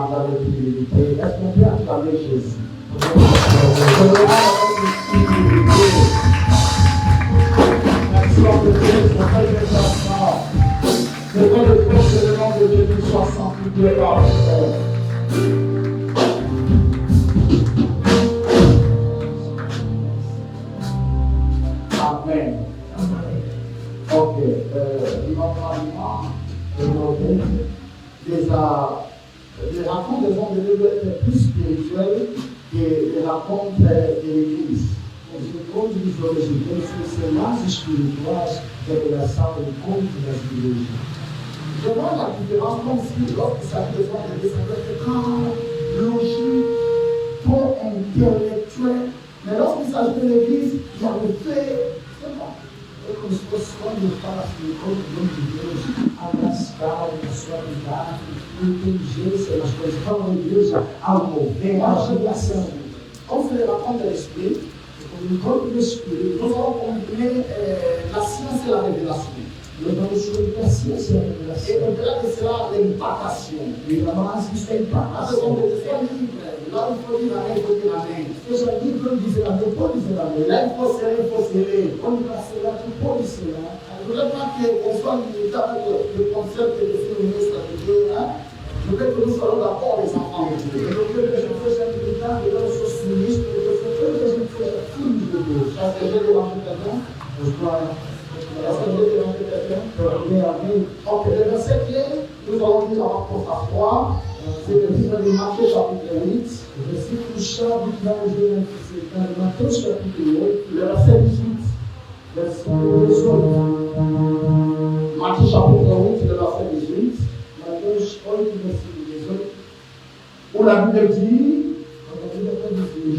demandant de fidélité. Est-ce qu'on peut acclamer Jésus? Merci en de Dieu, c'est très intéressant. Le nom de Dieu, c'est le nom de Dieu qui soit sanctifié par le Père. Amen. Ok. Normalement, les rencontres des hommes de Dieu étaient plus spirituelles que les rencontres de l'Église. Quando os homens de Deus são mais espirituais que a relação de encontro das igrejas. Je vois la différence comme si lorsque ça fait des hommes de Dieu, ça peut être calme, logique, trop intellectuel. Mais lorsqu'il s'agit de l'Église, il y a le fait, c'est bon. É como se fosse quando eu falo assim, como o de Deus, abraçar a suavidade, inteligência nas coisas. Fala na igreja, ao mover, a agitação. Como se rencontre l'esprit, comme l'esprit, nous allons combiner la science et la révélation. Nous allons jouer la science et la révélation. Et au-delà de cela, l'impactation. Et la base, c'est l'impactation. Là, il faut dire amen, il faut dire amen. Ce que j'ai dit, comme disait l'amen, il faut dire amen. Là, il faut serrer, il faut serrer. On y va serrer, il faut dire serrer. Je voudrais pas qu'on soit limité avec le concept de ce ministre de Dieu. Je veux que nous soyons d'accord, les enfants de Dieu. Je veux que je fasse un militant de l'homme socialiste, je veux que je fasse un film de Dieu. Est-ce que j'ai demandé quelqu'un? Est-ce que j'ai demandé quelqu'un? Ok, le verset clé, nous allons dire avant qu'on s'assoie. C'est le livre de Matthieu chapitre 8, versículo-chave que vai hoje dans Matthieu chapitre 8, le verset 18, verset 18. Matthieu chapitre 8, le verset 18, Matthieu 8, verset 18, où la Bible dit,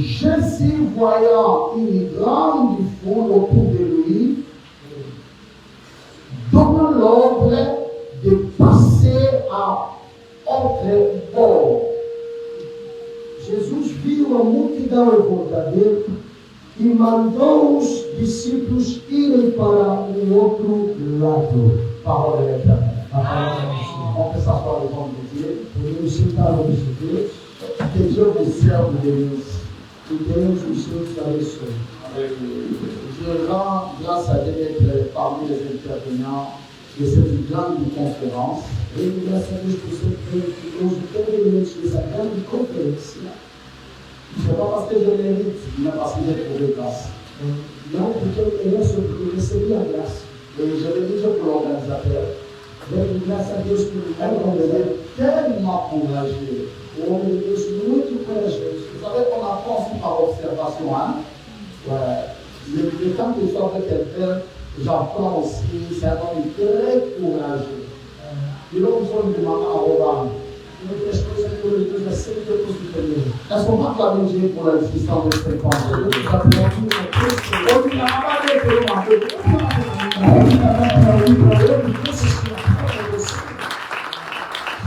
Jésus voyant une grande foule autour de lui, donna l'ordre de passer à autre bord. Jesus viu a multidão em volta dele e mandou os discípulos irem para o outro lado. Parole eterna. On peut s'asseoir devant Dieu. Podemos sentar diante de Deus. Que Dieu observe de Deus. Que Deus nos abençoe. Je rends grâce à Dieu d'être parmi les intervenants de cette grande conférence. E graças a Deus por ser hoje terminante dessa grande conferência. Não é parce que je mérite, mais parce que j'ai trouvé grâce. Não porque eu mereço, porque eu recebi a graça. E je le dis pour l'organisateur. Graças a Deus por ele tellement courageux. O homem de Deus muito corajoso. Vous savez qu'on apprend aussi par observation. Hein? Le temps que je suis avec quelqu'un, j'apprends aussi, c'est un homme très courageux. E não foi de matar a roubar. Muitas coisas que o Deus é sempre possível. Est-ce qu'on va acclamer Dieu pour l'existence de cette pensée?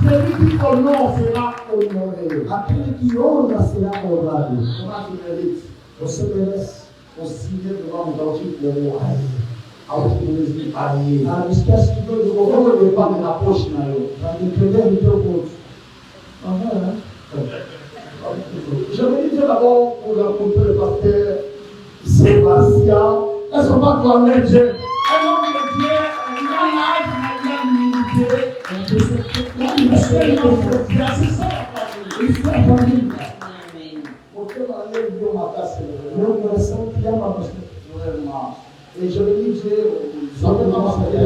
Celui qui honore sera honoré. Aquele que honra será honrado. Comment tu mérites? Você merece. Consiga devant nous entiers pour moi. Ah, esquece de tudo, vou levar na poxa, para me entender no teu corpo. Je vais dire d'abord pour rencontrer le pasteur Sébastien. Est-ce qu'on va clamer Dieu? Un homme de Dieu, un âge, c'est ça la famille. Pour que ma lèvre Dieu m'attache, le ressent qui a ma vraiment. Et je le dis, ça ne peut pas mentir,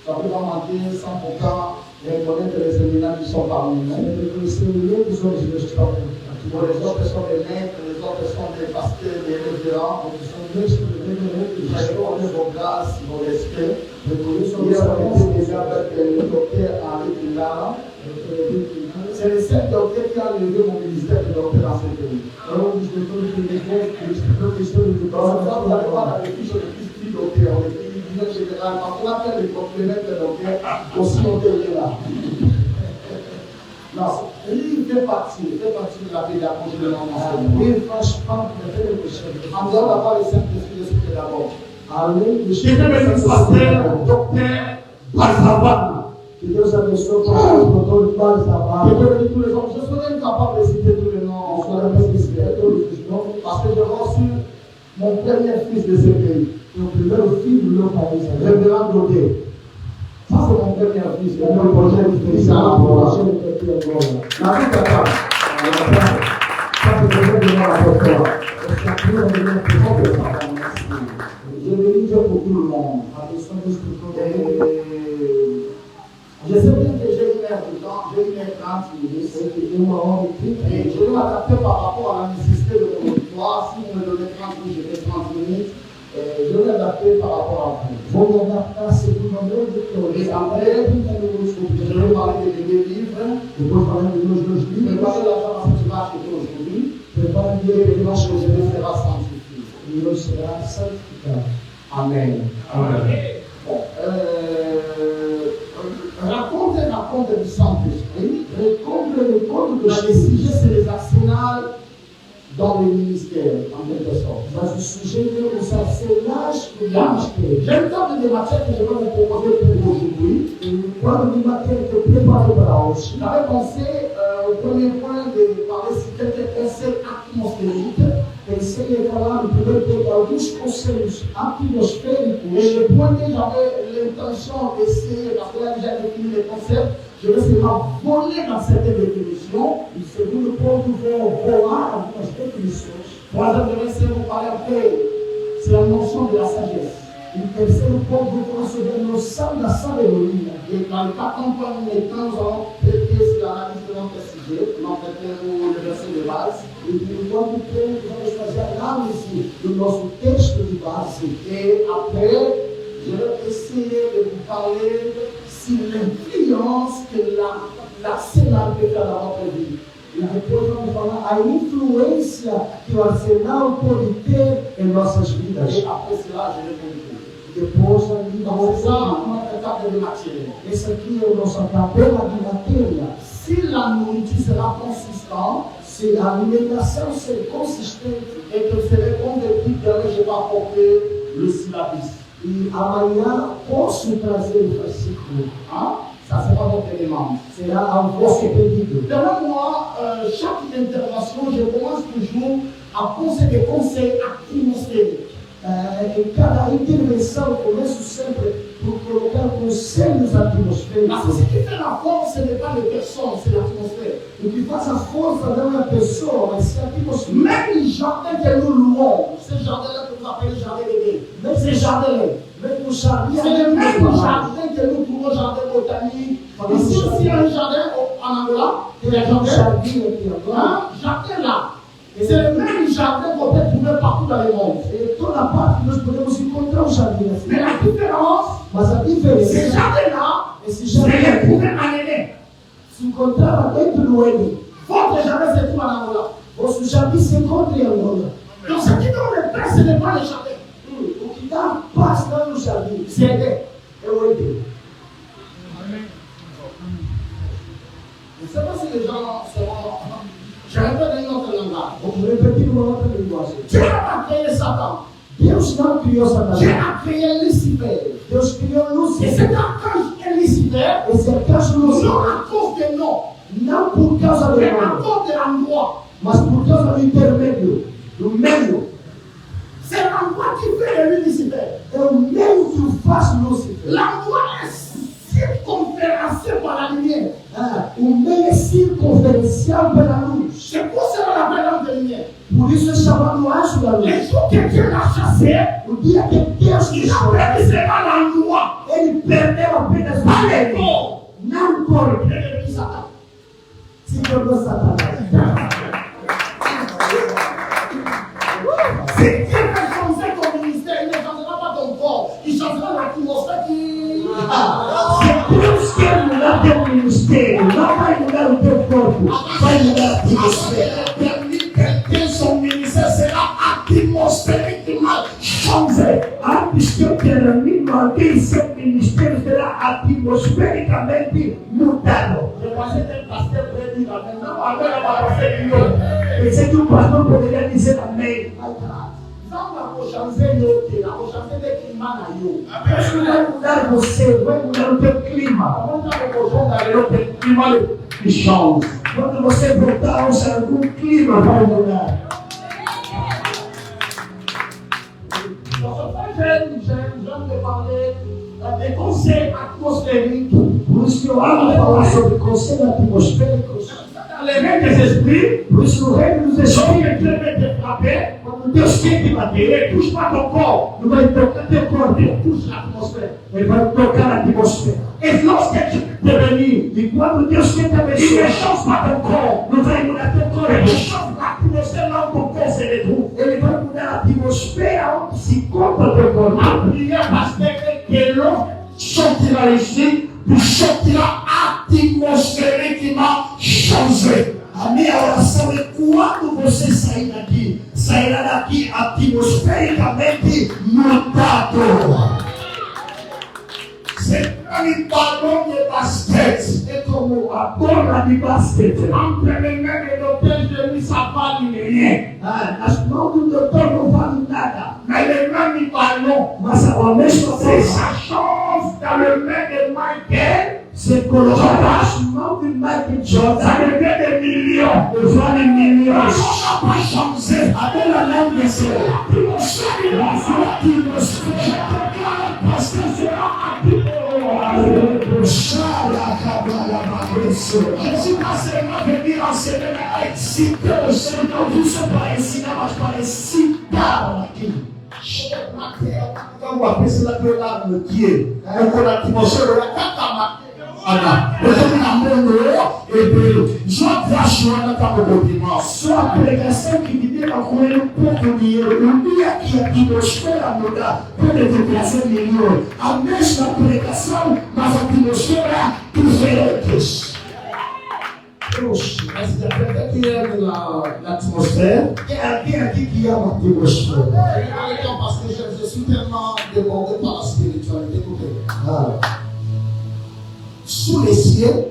ça ne peut pas mentir sans pourtant reconnaître les éminents qui sont parmi nous. Pour les autres sont des maîtres, les autres sont des pasteurs, des révérends, qui sont des je reconnais vos grâces, vos respects. Hier, on était déjà avec le docteur Henri Pilara. C'est le seul docteur qui a levé mon ministère de docteur dans ce pays. Vous allez voir dans les fiches de docteur, on est général, quand on appelle les compléments de docteur, aussi on est là. Non, lui, il fait partie de la pédagogie de l'enseignement. Il ne fâche pas en dehors d'avoir les Saint-Esprit de ce d'abord. Je vais venir pasteur, docteur, Barzabana. Que Deus abençoe para o doutor Barzabana. Je vais venir tous les hommes. Je serai capable de citer tous les noms, parce que j'ai reçu mon premier fils de ce pays. Le révérend Dodé. Ça, c'est mon premier fils. Et mon projet de fils. Ça, c'est je vais dire pour tout le monde. Je sais bien que j'ai une heure de temps, j'ai une heure 30 minutes. Et je vais m'adapter par rapport à la nécessité de mon auditoire. Si vous me donnez 30 minutes, je fais 30 minutes. Je vais m'adapter par rapport à vous. Et après, je vais parler de mes livres. Je vais parler de l'argent que tu vas acheter aujourd'hui. Et de l'image que je vais faire sanctifier. Amen. Amen. Bon, raconte du Saint-Esprit, raconte de la décision, c'est les arsenals dans les ministères, en quelque sorte. J'ai une table de matière que je vais vous proposer pour aujourd'hui. J'avais pensé au premier point de parler sur quelques concepts atmosphériques. Et le point que j'avais l'intention d'essayer, parce que là déjà défini les concepts, je vais seulement voler dans certaines définitions. Troisième, je vais essayer de vous parler un peu sur la notion de la sagesse. Et dans le cas comprendre les temps, nous allons traiter sur l'analyse de notre sujet, notre le verset de base. Et après, je vais essayer de vous parler sur l'influence que l'arsenal peut faire dans votre vie. E depois vamos falar a influência que o arsenal pode ter em nossas vidas. E après cela, je vais conclure. Depois, esse aqui é a nossa tabela de matéria. Se a nourriture sera consistante, se a alimentação ser consistente, et que je serai converti, demain je vais apporter le syllabus. E amanhã posso trazer o versículo. Ça sera votre élément. Será un vosso pedido. Devant moi, chaque intervention, je commence toujours à poser des conseils atmosphériques. Em cada intervenção, eu começo sempre por colocar conselhos atmosféricos. Mas ce qui fait la force, ce n'est pas les personnes, c'est l'atmosphère. O que faz a força não é a pessoa, mas é a atmosfera. Même les jardins que nous louons, ce jardin-là que vous appelez jardin d'Éden, même ces jardins-là, même le jardin, c'est le même jardin que nous trouvons jardin botanique. Ici aussi, il y a un jardin en Angola, il y a un jardin là. Et c'est le même jardin qu'on peut trouver partout dans le monde. Et toda a parte nós podemos encontrar um jardim assim. Mais la différence, ce jardin-là, c'est trouvé en Éden. Se encontrava dentro do Éden. Votre jardin se trouve en Angola. Vosso jardim se encontra em Angola. Donc ce qui donne le paix, ce n'est pas le jardin. O que dá paz não é o jardim, c'est Éden. É o Éden. Je ne sais pas si les gens seront. Je répète dans une autre langage. Vamos repetir uma outra linguagem. Dieu n'a pas créé Satan. Deus não criou Satanás. Dieu a créé Lucifer. Deus criou Lúcifer. Et cet archange est Lucifer. Esse arcanjo Lúcifer. Non à cause des noms. Não por causa do nome. Mais à cause de l'endroit. Mas por causa do intermédio. Do meio. C'est l'endroit qui fait de lui Lucifer. É o meio que o faz Lúcifer. L'endroit est circonférencié par la lumière. O meio é circunferencial pela luz. C'est pour cela qu'on l'appelle l'ange de lumière. Por isso é chamado anjo da luz. Les jours que Dieu l'a chassé, o dia que Deus il a perdu seulement l'endroit. Ele perdeu apenas o meio. Não o corpo. Ele é de Satan. Se tornou Satanás. Si Dieu veut changer ton ministère, il ne changera pas ton corps. Il changera l'atmosphère qui. Se Deus quer mudar teu ministério, não vai mudar o teu corpo, vai mudar a atmosfera. Perder son ministère será atmosfericamente changé. Antes que eu termine alguém, seu ministério será atmosfericamente mudado. Pensei que o pastor poderia dizer amém. Isso vai mudar você, vai mudar o teu clima. qui change. Quando você voltar a algum clima vai mudar. J'aime te parler des conseils atmosphériques. Por isso que eu amo falar sobre conselhos atmosféricos. Dans les règles des esprits, por isso no reino dos esprits, Dieu veut te frapper. Quando Deus quer te bater, ele touche pas ton corps. Não vai tocar teu corpo, ele touche l'atmosphère. Ele vai tocar a atmosfera. Et lorsque tu te bénis, e quando Deus quer te abençoar, il ne change pas ton corps. Não vai mudar teu corpo. Ele change l'atmosphère là où ton corps se retrouve. Ele vai mudar a atmosfera onde se encontra teu corpo. A prière pasteur que l'on sortira ici, tu sortira atmosfericamente changé. A minha oração é quando você sair daqui, sairá daqui atmosfericamente mudado. C'est comme un ballon de basket. É como a bola de basquete. Entre les mains de l'hôtel de lui, ça vale rien. Nas mãos do doutor não vale nada. Mais les mains du ballon, mas a mesma coisa. Ça change dans le main de Michael. Se colocar nas mãos de Michael Jordan, ça devient des millions. Vale milhões. Ça va changer. Até la langue de céu. Parce que c'est Jésus va seulement venir enseigner à exciter le Seigneur. Vous ne pas enseigner, mais pas exciter aqui. Quand on appelle cela que l'arme qui est, on a l'atmosphère, on a quatre sua pregação que me deu com ele pouco dinheiro, um dia que a atmosfera mudar, pode te trazer melhor. A mesma pregação, mas a atmosfera diferentes. Mas interpreta que é l'atmosphère. Il y a quelqu'un aqui qui ama a atmosfera. Parce que je suis tellement débordé par la spiritualité. Sous les cieux,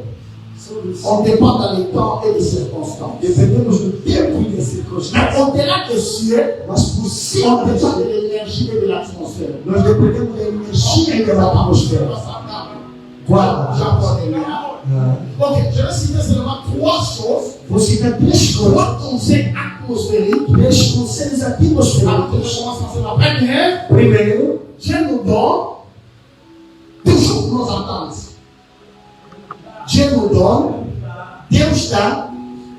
on dépend dans les temps et les circonstances. Dependemos do tempo e das circunstâncias. Mais au-delà des cieux, on dépend de l'énergie et de l'atmosphère. Nós dependemos da energia e da atmosfera. Voilà. Ok, je vais citer seulement trois choses. Vou citar três coisas. Trois conseils atmosphériques. Três conselhos atmosféricos. Primeiro, Dieu nous donne toujours nos attentes. Dieu nous donne, Deus dá,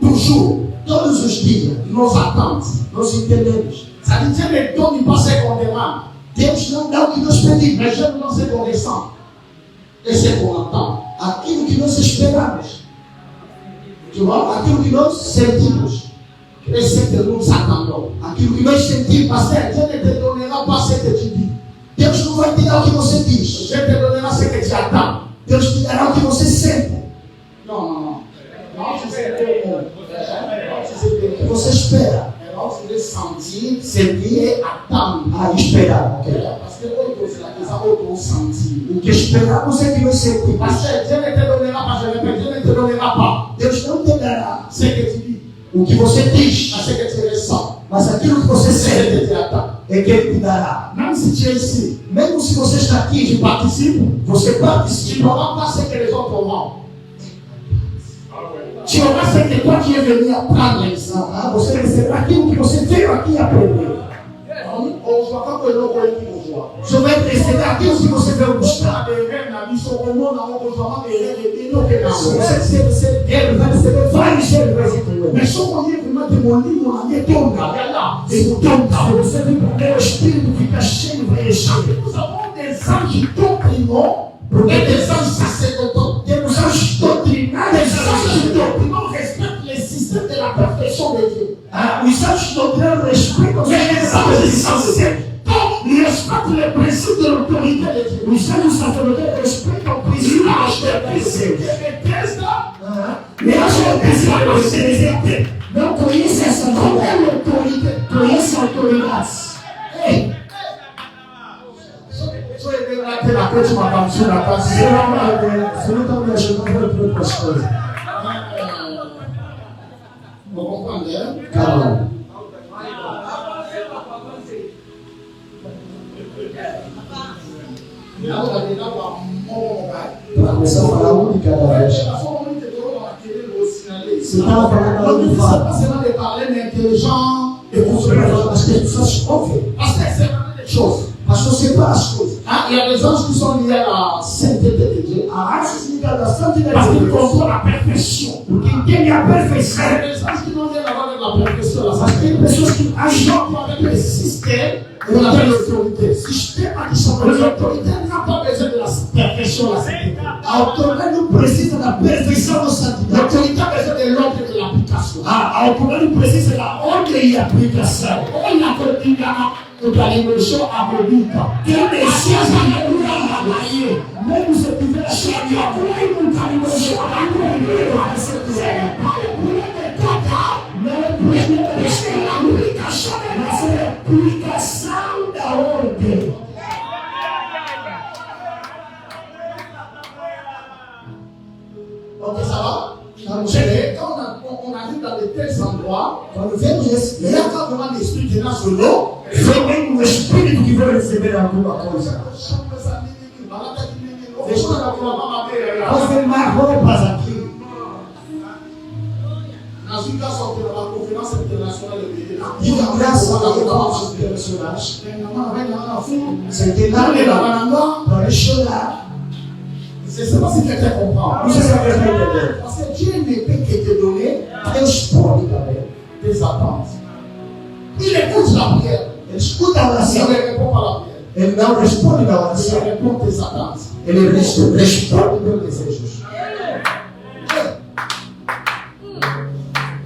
toujours, todos os dias, nos attentes, nos entendemos. Ça veut dire que Dieu ne donne pas ce qu'on demande. Deus não dá o que nós pedimos, mas Deus não se conhece. E ce qu'on entend. Aquilo que nós esperamos. Tu vois? Aquilo que nós sentimos. E ce que nous attendons. Aquilo que nós sentimos. Pasteur, Dieu ne te donnera pas ce que tu dis. Deus não vai te dar o que você diz. Dieu te donnera ce que tu attends. Deus te dará o que você sente. Não. O que você espera. Sentir e attendre. Esperar. O que esperamos é que nós sentimos. Dieu ne te donnera pas, je répète, Dieu ne te donnera pas. Deus não te dará ce que tu dis. O que você diz. Ce que tu ressens. Mas aquilo que você sente é que Ele te dará. Même si tu es ici, mesmo se você está aqui, tu participe, você participe. Tu n'auras pas ce que les autres auront. Tu auras ce que toi tu es venu apprendre ici. Você receberá aquilo que você veio aqui aprender. Je vais te receber aquilo que você veio buscar. Você vai receber vários receber. Mas só quando ele vai ter um livro na minha tonga. Você vem para o Espírito fica cheio, vai encher. Nós avons des anges doutrinants et des anges sacerdotaux. Temos anjos doutrinários, des anges doutrinants respectent les systèmes de la perfection de Dieu. Os anjos doutrinários respeitam os anjos essenciais. Ils respectent les principes de l'autorité de Dieu. Os anjos sacerdotais respeitam o princípio da autoridade. E a autoridade não conhece essa nova autoridade, conhece a autoridade. Ei! La última canção da casa, você não está me ajudando para outras coisas. Vou compreender? Calma. Para começar a falar um de cada vez. C'est pas seulement de parler, mais que les gens écoutent parce que ça se fait. Parce que c'est vraiment des choses. Parce que c'est pas la chose. Il y a des anges qui sont liés à la sainteté de Dieu. Parce qu'ils contrôlent la perfection. Il y a perfection. Les anges qui n'ont rien à voir avec la perfection. Parce qu'il y a des choses qui agissent avec le système. On appelle l'autorité. Système qui sont l'autorité n'a pas besoin de la perfection, la sainteté. L'autorité nous précise de la perfection de santità. L'autorité a besoin de l'ordre et de l'application. L'autorité nous précise de l'ordre et de l'application. On a quotidiennement l'emotion abolita. Che ne sia même se tu veux changer ok, ça va? Quand on arrive dans de tels endroits, quand nous faisons il y a quand vraiment l'esprit qui est sur nous, c'est même l'esprit qui veut recevoir la coisa. Você marrou para aqui. Nós ficamos só pela conferência internacional de Belém. E graças a Deus internacionais. C'était là les là pour les chorar. C'est pas si quelqu'un comprend. Vous savez ce parce que Dieu ne peut que te donner un sport des attentes. Il écoute la prière. Il écoute la oration. Il ne répond pas à la prière. Ele não responde na oração. Ele responde tes attentes. Ele responde meus desejos.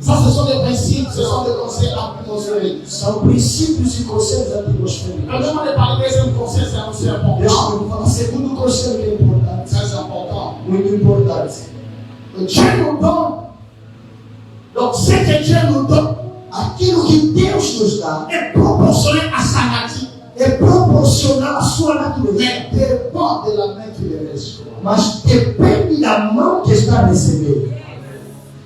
Ça, ce sont des principes, ce sont des conseils atmosphériques. São princípios e conselhos atmosféricos. Quand je vais parler de deuxième conseil, c'est important. Deixa eu falar, segundo conselho que é importante. Très important. Muito importante. Dieu nous donne. Donc, ce que Dieu nous donne, aquilo que Deus nos dá, é proporcional à sa nature. É proporcional à sua natureza. Mais dépend de la main qui le reçoit. Mas depende da mão que está recebendo.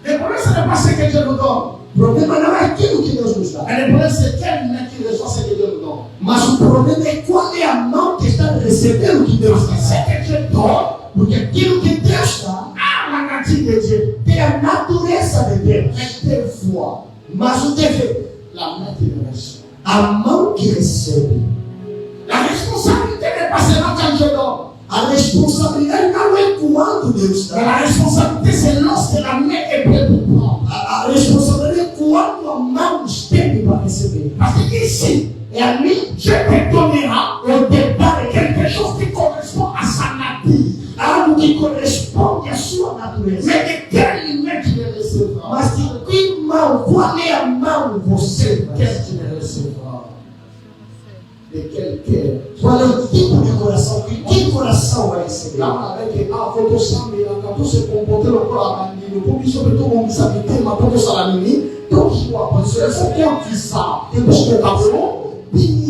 Le problème, ce n'est pas ce que Dieu nous donne. O problema não é aquilo que Deus nos dá. Le problème, c'est quelle main qui reçoit ce que Dieu nous donne. Mas o problema é qual é a mão que está recebendo o que Deus dá. Ce que Dieu donne, porque aquilo que Deus dá, a nature de Dieu, tem a natureza de Deus. Mais des fois, mas o dever, la main qui le reçoit. A mão que recebe. La responsabilité n'est pas seulement quand Dieu donne. A responsabilidade não é quando Deus dá. A responsabilité c'est lorsque la main est prête pour prendre. A responsabilidade é quando a mão estende para receber. Parce que ici, et à lui, Dieu te donnera au départ quelque chose qui correspond à sa nature. Algo que corresponde à sua natureza. Mais de quelle main tu le recevras? Mas de que mão? Qual é a mão você quer que le recevra? De quel cœur? Qual é o tipo de coração? Que coração vai receber? Lá avec votre sang, quand on se comporte le corps à mani, le premier surtout on s'habite, ma propre salamini, donc je vois pas ce que on dit ça. Et parce que parlons,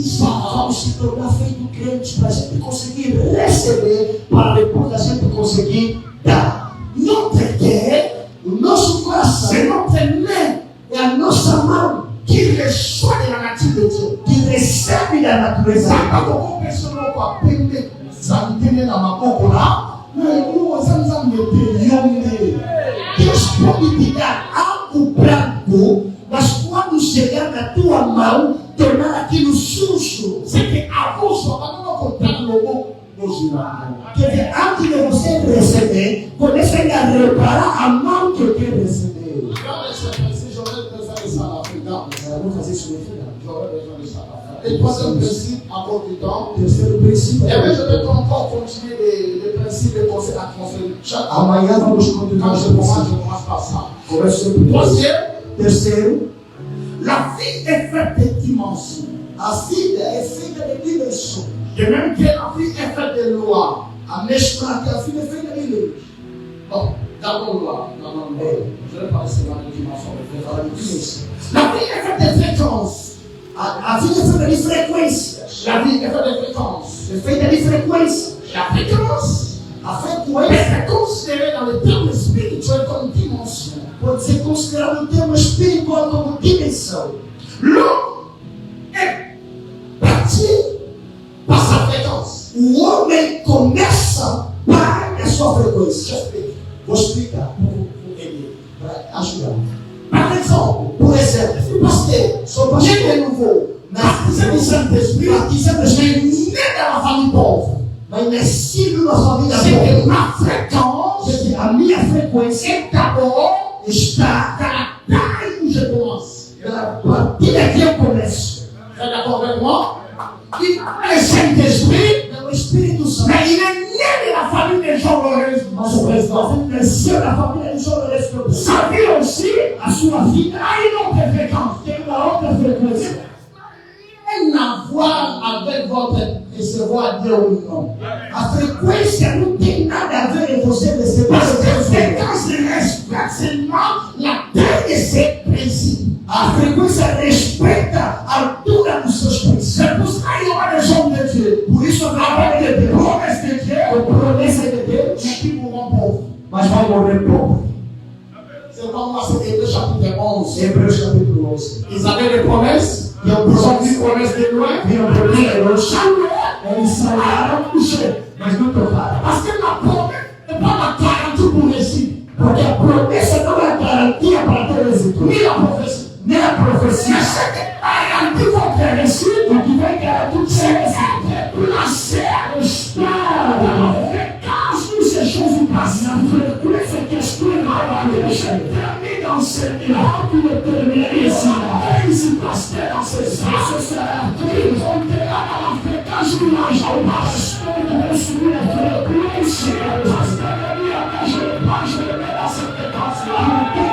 ça vamos se tornar feito crente para a gente conseguir receber, para depois a gente conseguir dar. Notre cœur, o nosso coração, c'est notre main, é a nossa mão. Qui reçoit de la nature de Dieu, qui recebe da natureza. Como pessoa com a pele santene na maboko lá, não zanza meterione. Deus pode te dar algo branco, mas quando chegar na tua mão, tornar aquilo sujo. Você que abuso, mas não contar no bom. Quer dizer, antes de você receber, comece a reparar a mão que eu quero receber. Vamos fazer isso no final. J'aurais besoin de ça. Et troisième principe, encore du temps. Terceiro princípio. Et puis je vais encore continuer les principes et conseils atmosphériques. Amanhã vamos continuar. Quand je commence par ça. Troisième. Terceiro. La vie est faite de dimensions. A vida é feita de dimensões. De même que la vie est faite de lois. A mesma que a vida é feita de leis. Bon, d'abord loi. Non. Je vais parler seulement de dimensions. Je vais parler de dimensões. La vie est faite de fréquences. A vida é feita de frequências. La vie est faite de fréquences. É feita de frequências. La fréquence. A frequência est considérée dans le terme spirituel comme dimension. Pode ser considerado no termo espiritual como dimensão. L'homme est parti par sa fréquence. O homem começa para a sua frequência. Vou explicar. Par exemple, pour exemple, parce que Dieu est nouveau, baptisé du Saint-Esprit, mais né dans la famille pauvre. Mais si nous, la famille c'est que ma fréquence, a mis à fréquence, est d'abord, dans la taille où je commence. Dans la partie de Dieu commence. Vous êtes d'accord avec moi? Il est le Saint-Esprit, mais il est né de la famille des gens heureux. Mais la famille des gens heureux, sa vie aussi, à sa vie, a une autre fréquence. Rien à voir avec votre recevoir Dieu ou non. La fréquence, nous tenons avec vos recevoir. Parce que la fréquence respecte seulement la taille de ses principes. La fréquence respecte à tout la bouche. C'est pour ça qu'il y aura des gens de Dieu. Pour ils sont avec des promesses de Dieu, mais qui mourront pauvres. Mais je vais mourir pauvre. C'est comme moi, c'est Hébreu chapitre 11. Hébreu chapitre 11. Ils avaient des promesses. Ils ont dit promesses de loin. Ils ont promis le chalet. Et ils s'en allaient coucher. Mais je ne peux pas. Parce que la promesse n'est pas la garantie pour réussir. Parce que la promesse est pas la garantie à partir des études. Ni la prophétie. Ni la prophétie. Mais c'est que la garantie votre réussite. Donc il va garantir toutes ces réussites. La serre, le stade, la fréquence, toutes ces choses qui passent. La fréquence, c'est qu'est-ce que termine dans ce milieu. Puis le terminer ici. Ici, pasteur, dans ce sens, c'est la vie. On est là dans la fréquence du linge. On va se la fréquence. Pasteur, je le mets dans cette fréquence-là.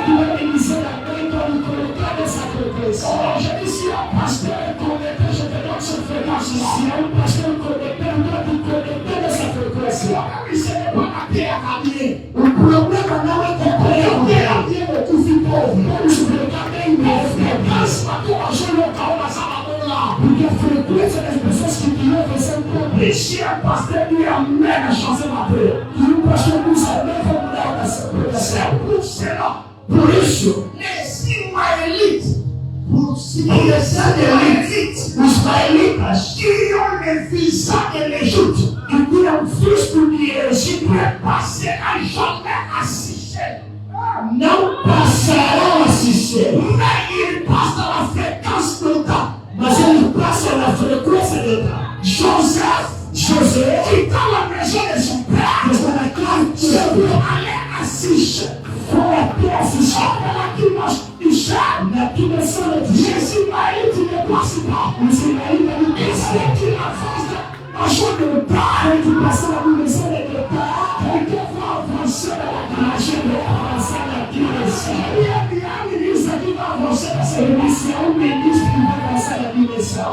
Tu vas utiliser la paix comme connecteur de sa fréquence. Je dis si un pasteur connecté, je te donne cette fréquence-là. Si un pasteur connecté, on doit vous connecter de sa fréquence-là. Mais ce n'est pas la terre à bien. Le problème maintenant est que la terre à bien est tout fit pauvre. Je veux garder une fréquence. Je le temps à sa là. Pour que fréquence les personnes qui viennent de cette pauvre. Et si un pasteur lui amène à changer la paix, il parce que nous savons comme là, c'est pour cela. Pour isso, les Ismaélites, les Israélites qui ont le visa de l'Égypte, qui dit un fils pour l'Égypte, passer à jamais à Sichem. Non passeront à Sichem, mais ils passent dans la fréquence de temps. Mais ils passent dans la fréquence de temps. Joseph, qui dans la maison de son père, je veux aller à Sichem. Pour la paix à Sichem, la dimanche, Jésus Maït, il ne passe pas. Jésus Maït, il avance. Un jour de part, il passe la maison de départ. Il devra avancer dans la direction de avancer dans la direction. Il y a bien un ministre qui va avancer dans cette direction, un ministre qui va avancer dans la direction.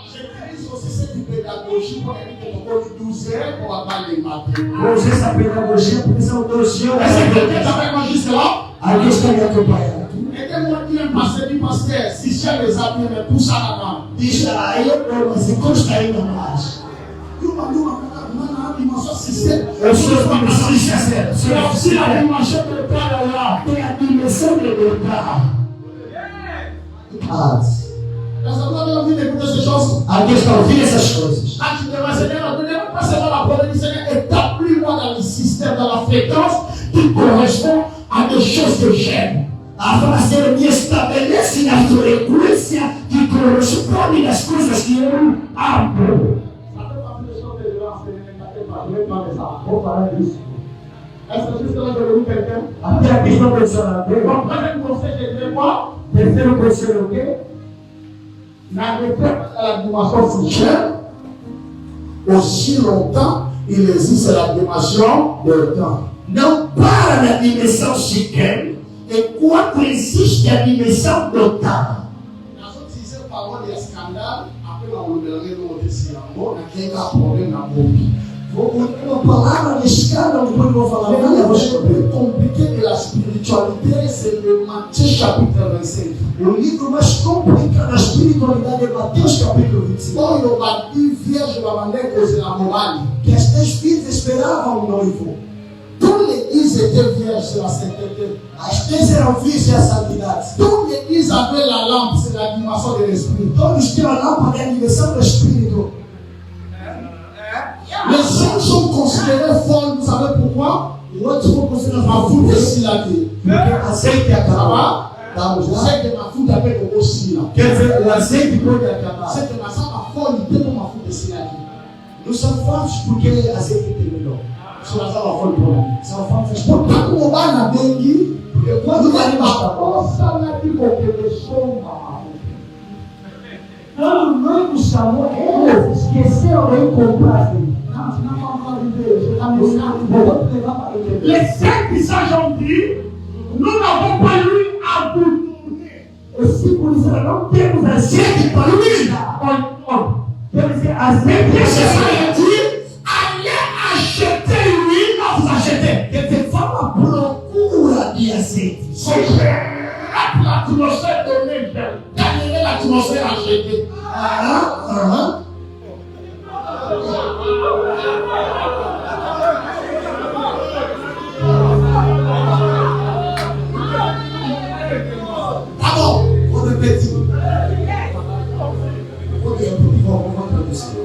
J'utilise aussi cette pédagogie pour éviter qu'on 12 heures pour avoir les matins. Vou usar essa pedagogia porque são 12 horas. Est-ce que quelqu'un avec moi juste là? Aqui está me acompanhando. Et que moi qui aime passer du pasteur, si j'ai les amis, mais tout ça là-bas. Diz aí, mas encosta aí na mais. Eu sou a dimensão se a dimensão do cara lá, tem a dimensão do cara. Paz. Aqui está ouvindo essas coisas. Établis-moi dans le système, dans la fréquence qui correspond à des choses que j'aime. A fazer me estabelece na frequência que corresponde às coisas que eu amo. Vou falar disso. Essa questão de eu quero. Até a questão personal. Primeiro conselho de quoi? Terceiro conselho o quê? Na réponse à la dimension fonctionnelle, aussi longtemps il existe la dimension de temps. Não para na dimensão sequer, enquanto existe a dimensão do temps. Nós utilizamos a palavra de escândalo, apenas o verdadeiro notícia, naquele problema na boca. Uma palavra de escândalo, depois vou falar, é compliqué de la spiritualité, c'est le Matthieu chapitre 25. O livro mais complicado da espiritualidade é Mateus capítulo 25. Quando o bati vierge da maneira que se namoraram, que as 10 filhas esperavam o noivo. Toutes l'église était vierge, c'est la sainteté. As 10 eram virgens, é a santidade. Toute l'église avait la lampe, c'est la dimension de l'esprit. Todos tinham a lâmpada, é a dimensão do espírito. Les gens sont considérés folles, vous savez pourquoi? mafuta esilaki azeite akaba azeite mafuta mpe kokosila azeite koyo akaba c'est que naza mafoni mpe mpo mafuta esilaki nous sommes forts pour que azeite telelo so naza mafoni mpona ntango mobana bengi ekwadukali bakosalaki kokende somba mafuta nous savons esqueceram de comprar. Les cinq visages ont dit, nous n'avons pas eu à vous donner. Et si vous dites, non, temos azeite para lui, temos azeite, allez acheter l'huile, vous achetez. Que te fama procura de azeite. L'atmosphère donnée, gagner l'atmosphère achetée. D'abord, on répète. On est un peu plus fort, on va te laisser.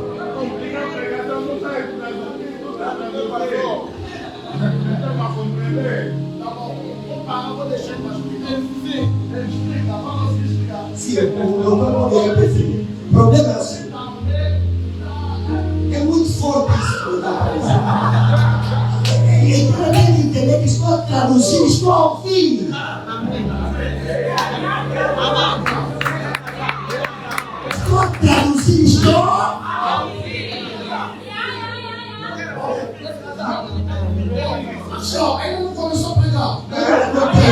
Si, on va répéter. Problème est aussi. É muito forte isso. E também entender que estou traduzindo, estou a ouvir. Estou a traduzir, estou a ouvir. Só, ainda não começou a pregar. Não tem.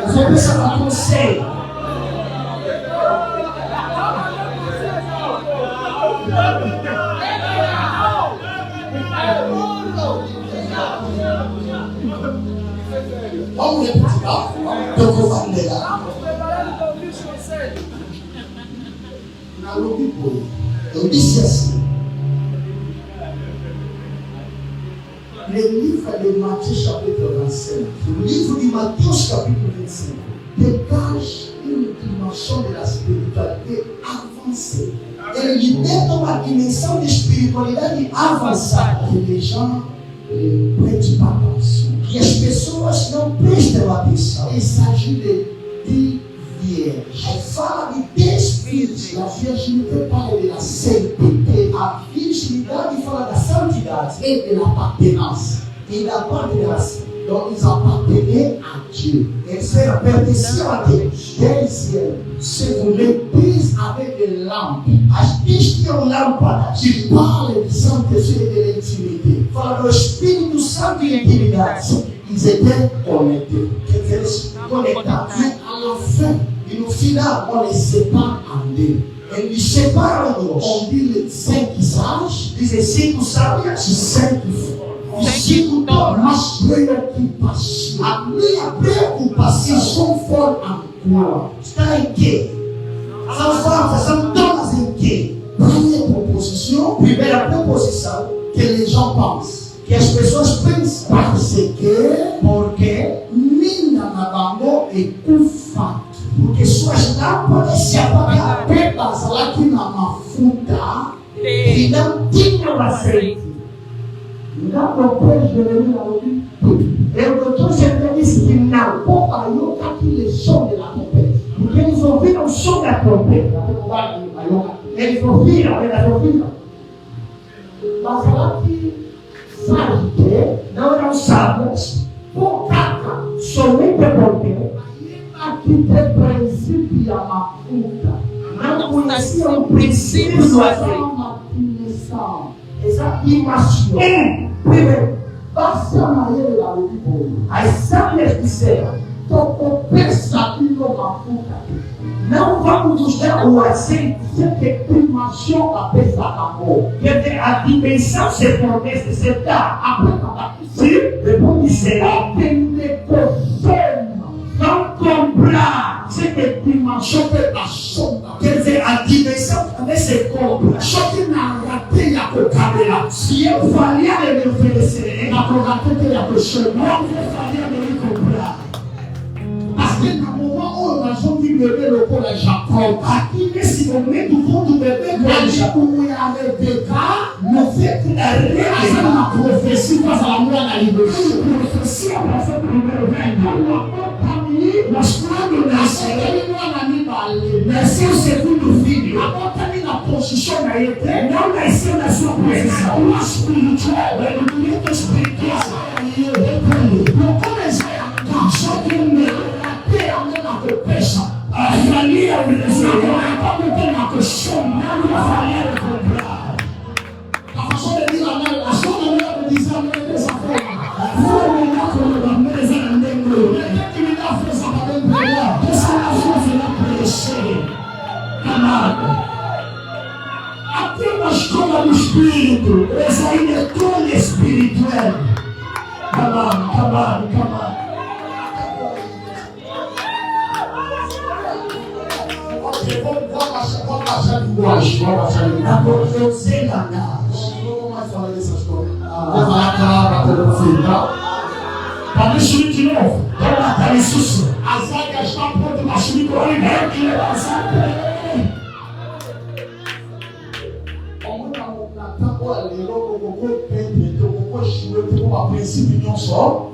Você pensa no conselho. Vamos repetir lá? Eu vou fazer lá. Na Lubipoi, eu disse assim: le livre de Matthieu chapitre 25, le livre de Matthieu chapitre 25, dégage une dimension de la spiritualité avancée. Elle libère dans la dimension de spiritualité avancée que les gens ne prêtent pas attention. E as pessoas não prestam atenção. Il s'agit de 10 vierges. Elle fala de 10 virgens. La virginité parle de la sainteté. A virginidade fala da santidade e de la pertenance. E da parte delas. Donc ils appartenaient à Dieu. Eles pertenciam a Deus. Deuxième, c'est l'église avec des lampes. As 10 tinham lâmpadas que falam de Saint-Esprit e de l'intimité. Fala do Espírito Santo e intimidade. Ils étaient connectés. Eles conectados. Mais à la fin, et au final, on les sépare en deux. Et ils séparent on dit les 5 sages, les 5 sabios e 5 fortes. Os 5 tornam preocupação. A minha preocupação for agora. Está em quê? São fortes, são todas em quê? Primeira proposição que les gens pensent. Que as pessoas pensam. Porque minha nabango é cufato. Porque suas lâmpadas se apagam apenas lá que na mafuta e não tinham azeite. Não pode eu doutor sempre disse que não pode aquele som da trompeta. Porque eles ouviram o som da trompeta. Eles ouviram. Mas ela que sabe que não eram sábios, focada somente porque aqui tem princípio a mafuta. Não conheciam o princípio da mafuta. Essa imagem. Primeiro, basta a maneira da Lubipoi. As sábias disseram: tocou pensadinho mafuta. Não vamos usar o azeite sem que primação a peça acabou. Quer dizer, a dimensão se promete se dá a peça. Se depois dizer, não comprar, sem que primação a sombra. Quer dizer, a dimensão também se compra. Só que na rateia com cabelo. Se eu falhar de me oferecer, na provatória da pessoa, não vou falhar de me comprar. Parce que na moment où nós vamos beber no colo Jacob, aqui nesse momento, quando o bebê pode comer a Rebeca, no fait Azana prophétie face à la mort à la liberté. Prophétie à passer pour le merci au segundo filho. Agora na posição na ele. Não nasceu na sua posição. O espiritual, o elemento espiritual. Como só que até a minha peça. A família o desejo. Como tem uma questão, não vai fazer comprar. A façon de dire la façon de dire dessa forma. Foi uma coisa da mesa na dentro. Que me dá força para dentro. Essa é a força da pressão. Amado. Até uma escola do espírito. Essa ainda é toda espiritual. Come on. Vamos baixar a linguagem. Eu sei não vou mais falar dessas coisas. Vou falar a palavra para você, tá? Para me subir de novo. Para isso. A zaga está pronta para subir com a ideia.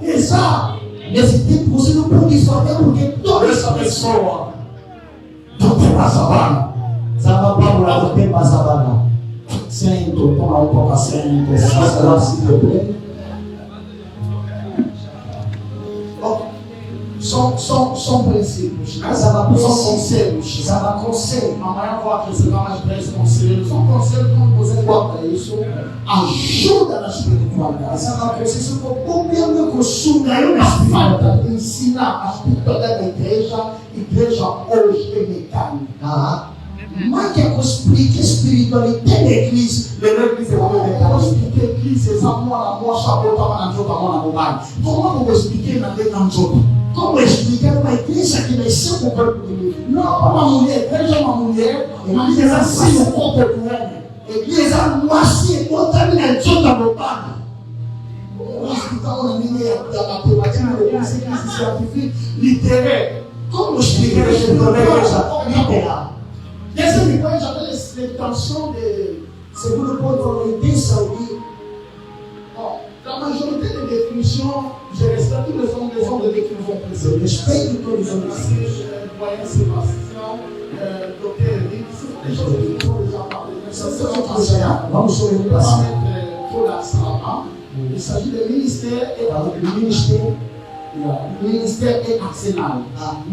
Exato. Nesse tempo você não pode só até porque toda essa pessoa não tem mais sabana. Sabe para não tem mais sabana. Sento, toma um pouco assento, faça se te São princípios, são conselhos. Amanhã eu vou acrescentar mais 10 conselhos. São conselhos quando você bota isso, ajuda na espiritualidade. Vocês vão copiando com o sul, a falta de ensinar a espiritualidade da igreja hoje é mecânica. Mas que eu explique espiritualidade da igreja, l'église est expliquer l'église, c'est moi, chapeau, tá na jota, na mobile. Como eu vou explicar na jota? Como explicar uma igreja que nasceu com o corpo de Cristo? Não, uma mulher, igreja é uma mulher, uma igreja assim o corpo do homem. Igreja não assim, contamina a jota mobile. Vamos explicar uma linha da matemática, você que se científique, littéraire. Como explicar a igreja literal? Deuxième point, j'avais l'intention de, segundo ponto, volonté saoudite. Bon, la majorité des définitions, je respecte tous les hommes de définition précédentes. Je respecte tous les hommes de définition. Doyen Sébastien, docteur Eric, c'est des choses que nous avons déjà parlé. Vamos sur le passé. Il s'agit de ministère et ministère et arsenal.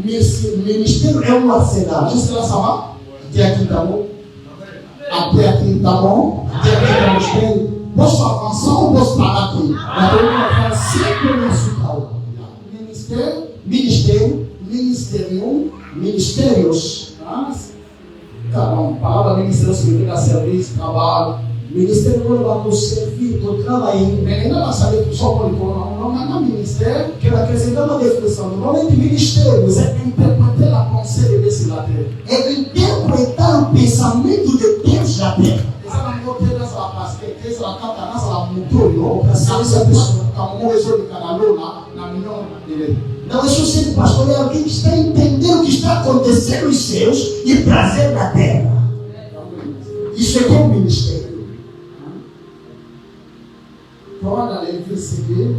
Ministère est un arsenal. Jusque là, ça va? Après aqui tá bom? Posso avançar ou posso parar aqui? Sempre nesse tal. Ministérios. Tá bom, palavra ministério significa serviço, trabalho. Ministério não vai nos servir, por trabalhar. Ninguém vai saber que só pode pôr não ministério, que ela acrescenta uma definição. Normalmente ministérios é interpretar a pensée desse lado. É interpretar o pensamento de Deus na terra. Essa não pode ter essa parte, essa canta nessa motor, essa pessoa como resolve canal na minha dele. Não é só ser pastor, é alguém que está entendendo o que está acontecendo nos céus e trazer na terra. Isso é como ministério. Pour dans l'invisibilité,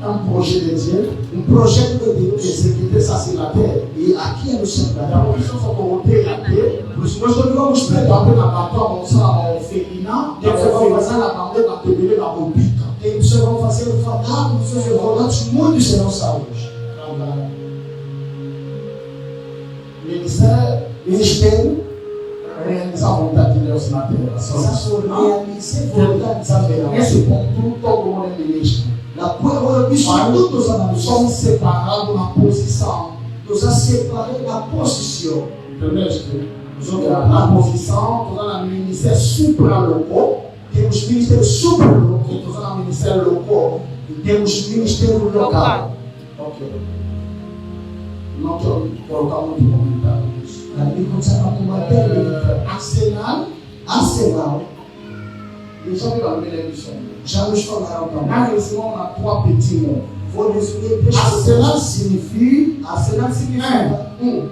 un projet de Dieu, un projet de Dieu, exécuter ça sur la terre. Et à qui est le Seigneur? La position sont corrompées la terre. Nous devons nous prêter un peu la bataille, on sera en féminin, et on va faire la bataille, on va te donner la bobite. Et nous serons fazer o fatal, nous serons durante muito serão salvos. Ministério, realizar a vontade de Deus na terra. Nesse ponto, todo mundo é ministro. Nós somos separados na posição. Nos a séparés na posição. Na posição, nós temos ministério supra-local. Temos ministério supra-local. Nós temos ministério local. E temos ministério local. Ok. Não quero colocar muito comentário nisso. Arsenal. Já nos falaram também. On a trois petits mots. Arsenal signifie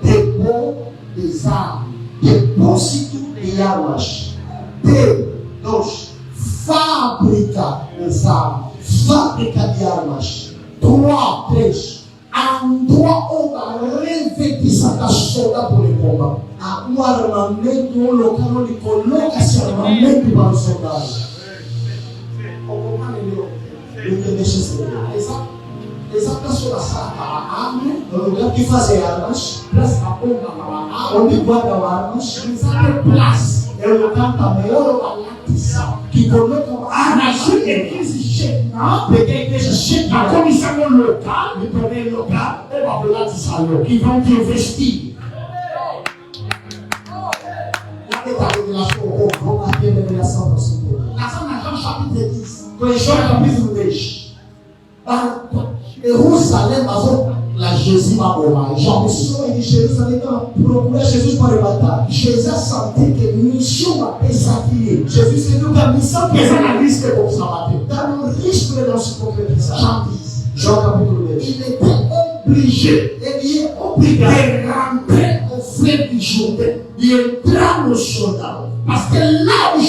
dépôt des armes, dépósito de armas. 2. Fábrica de armas. Fábrica de armas. 3. Endroit où on va revêtir da soldat pour le combat. Um armamento local onde coloca esse armamento para os soldados. Exata solução para a arma, no lugar que fazer armas, presta a bomba para a arma, onde guardam armas, exata place. É o lugar também, é o latição, que coloca armas. A igreja chega, peguei a igreja chega, a comissão local, me tornei local, ou a latição, que vão te investir. La révélation, la révélation dans ce monde. La femme dans Jean chapitre 10. Dans Jean chapitre 10. Jérusalem avant la Jésus m'a ouvert. Jean dit Jérusalem procurer Jésus pour le bataille. Jésus a senti que mission va s'acquérir. Jésus s'est dit que la mission présente la risque pour s'abattre. Dans le risque de dans ce concrétisation. Jean 10. Jean chapitre 10. Il était obligé. Il est obligé de rentrer au fleuve du Jourdain. Il entra au Jourdain. Parce que là au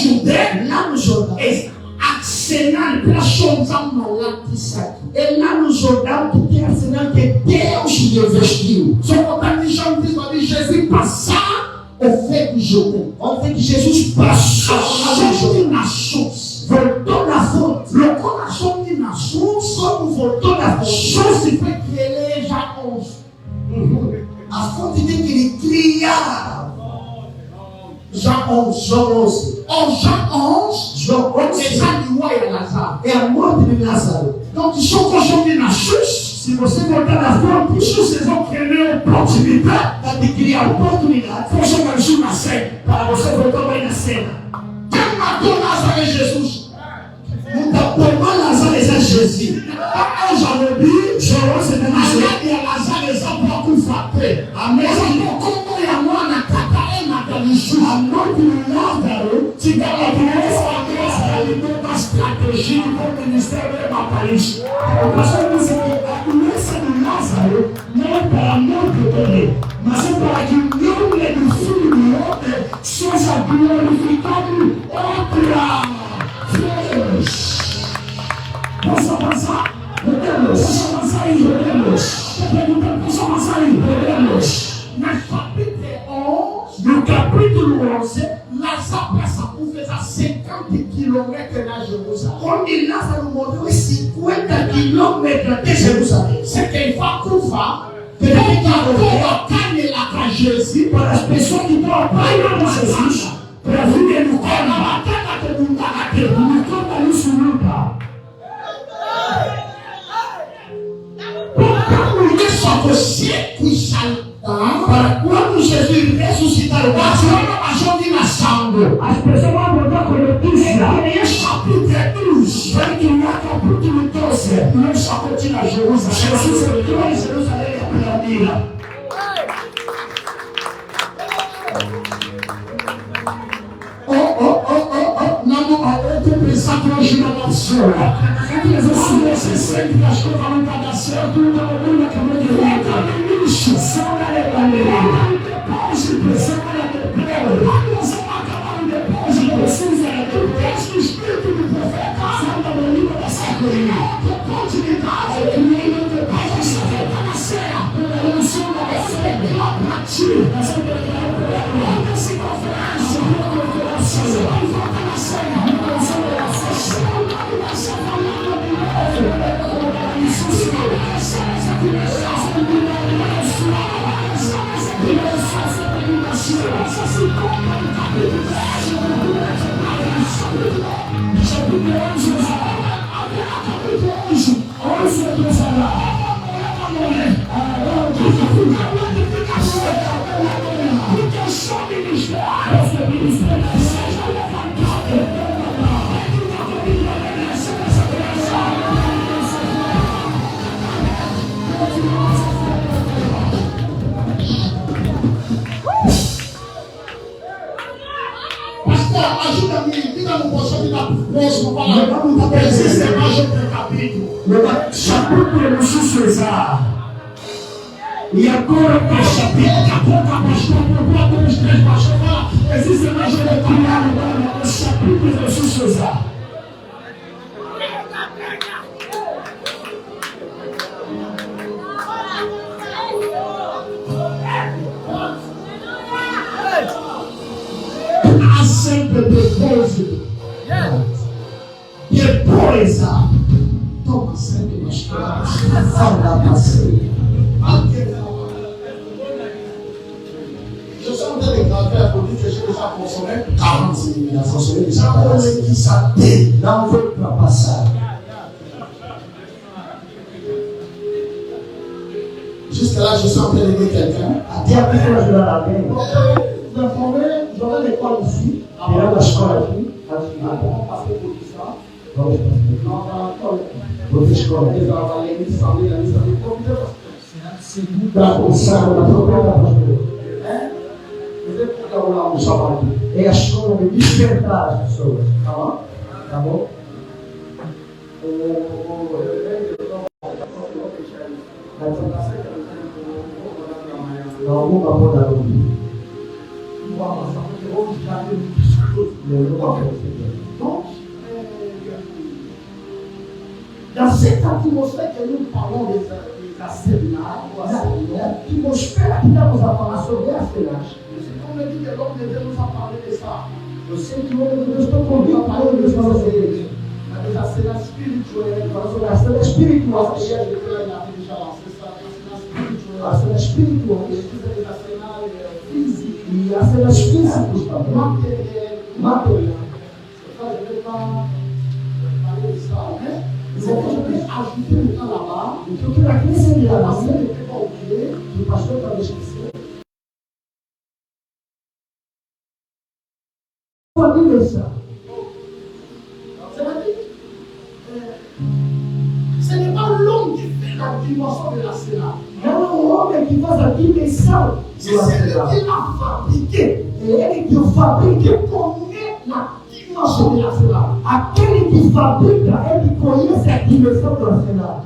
Jourdain est arsenal para chonzar malatiçado. É lá no Jordão que tem arsenal que Deus investiu. Só quando Jean diz para Jesus passar o fé de Jordão. On fait que Jesus passou na source. Voltou na fonte. Le coração de na source, como voltou na fonte. Source fait que ele já onze. A fonte tem que ele criar. Jean 11, Jean 11. En Jean 11, Jean 11, c'est ça du roi et Lazare. Et a morte de Lazare. Donc, ils sont consommés dans la source. Si você voltar na fonte, vocês vão querer oportunidade de criar oportunidade. Você vai sur na cena. Para você voltar bem na cena. Quem matou Lazare é Jesus. Não dá por mal Lazare é Jesus. Eu já ouvi, Jean 11 de Nazaré. E a Lazare é para combater. A mesma como é a mona a morte de Lázaro te garantira uma estratégia para o ministério de Paris. O pastor disse que a doença de Lázaro não é para a morte dele, mas é para que o nome do Filho do Homem seja glorificado outra vez. Posso avançar? Podemos. Posso avançar aí? Podemos. Posso avançar aí? Podemos. Mas capítulo 11, no capítulo 11, Lazare passa por fazer 50 km na Jerusalém. Quando Lázaro morreu, 50 km de Jerusalém. C'est qu'il va courir, que ele colocar lá para Jesus, para as pessoas que estão apoiando Jesus, para vir no corpo, na batalha que não está naquele, no corpo isso nunca. Portanto, é só você que salta. Para quando Jesus ressuscitar o coração de nação, as pessoas vão voltar com notícia. E esse capítulo 12, vai criar capítulo 12. Não só continua Jerusalém. Jesus entrou em Jerusalém e a piramide. Não há outro pensar que hoje não funciona. Você sempre achou que não vai dar certo, não vai acabar de volta. Isso, só na legalidade. Depois de pressão na depressa. Você vai acabar depois de precisa do texto do espírito do profeta. Santa Maria da Sacolinha. Depois de casa, que nem depois de saber na serra. Pela unção da fé, lá pra ti. Essa é essa conferência, pela conferência. Você vai voltar na serra, na unção da fé. Essa palavra de novo. Isso, Senhor. Essa ajuda-me, diga no posto de dar próximo palavra. Existe mais um capítulo. Chapitre no Sussuizar. Il y a encore des chapitres. Existe mais je vais criar agora os chapitres de Susa. Há sempre depósito. Depois, toma sempre nas coisas. Fala passeio. Je suis en train de grandir pour dire que j'ai déjà consommé 46 000. Il a consommé déjà 46 000. Ça dit dans votre passage. Jusque-là, je suis en train d'aider quelqu'un. À dire que je dois la paix. Vous informez, j'aurai l'école ici. Et là, la école ici. Comment passer pour tout ça? Donc, je pense que votre école, ils vont avoir les 100 000, la mise en œuvre. C'est tout dans le sang de la propre. E a escola de despertar as pessoas. Tá bom? Tá bom? Alguma coisa do donc, dans cette atmosphère que nous parlons des séminaires, l'atmosphère qui nous a parlé sur les séminaires, on me dit que l'homme de Dieu nous a parlé de ça. Je sais que nous sommes conduits à parler de ça. La séance spirituelle, la séance spirituelle, hier je l'avais déjà lancé ça, la séance spirituelle, la séance physique, la séance physique, matérielle. Ça, je ne vais pas parler de ça, mais je vais ajouter le temps là-bas, il faut que la crise est là, la scène n'était pas oubliée, le pasteur t'avait cherché. Ça. Ce n'est pas l'homme qui fait la dimension de la Sénat. Il y a l'homme qui fait la dimension. C'est celui qui l'a fabriqué. Et qui fabrique connaît la dimension de la Sénat. À quel qui fabrique et qui connaît cette dimension de la Sénat.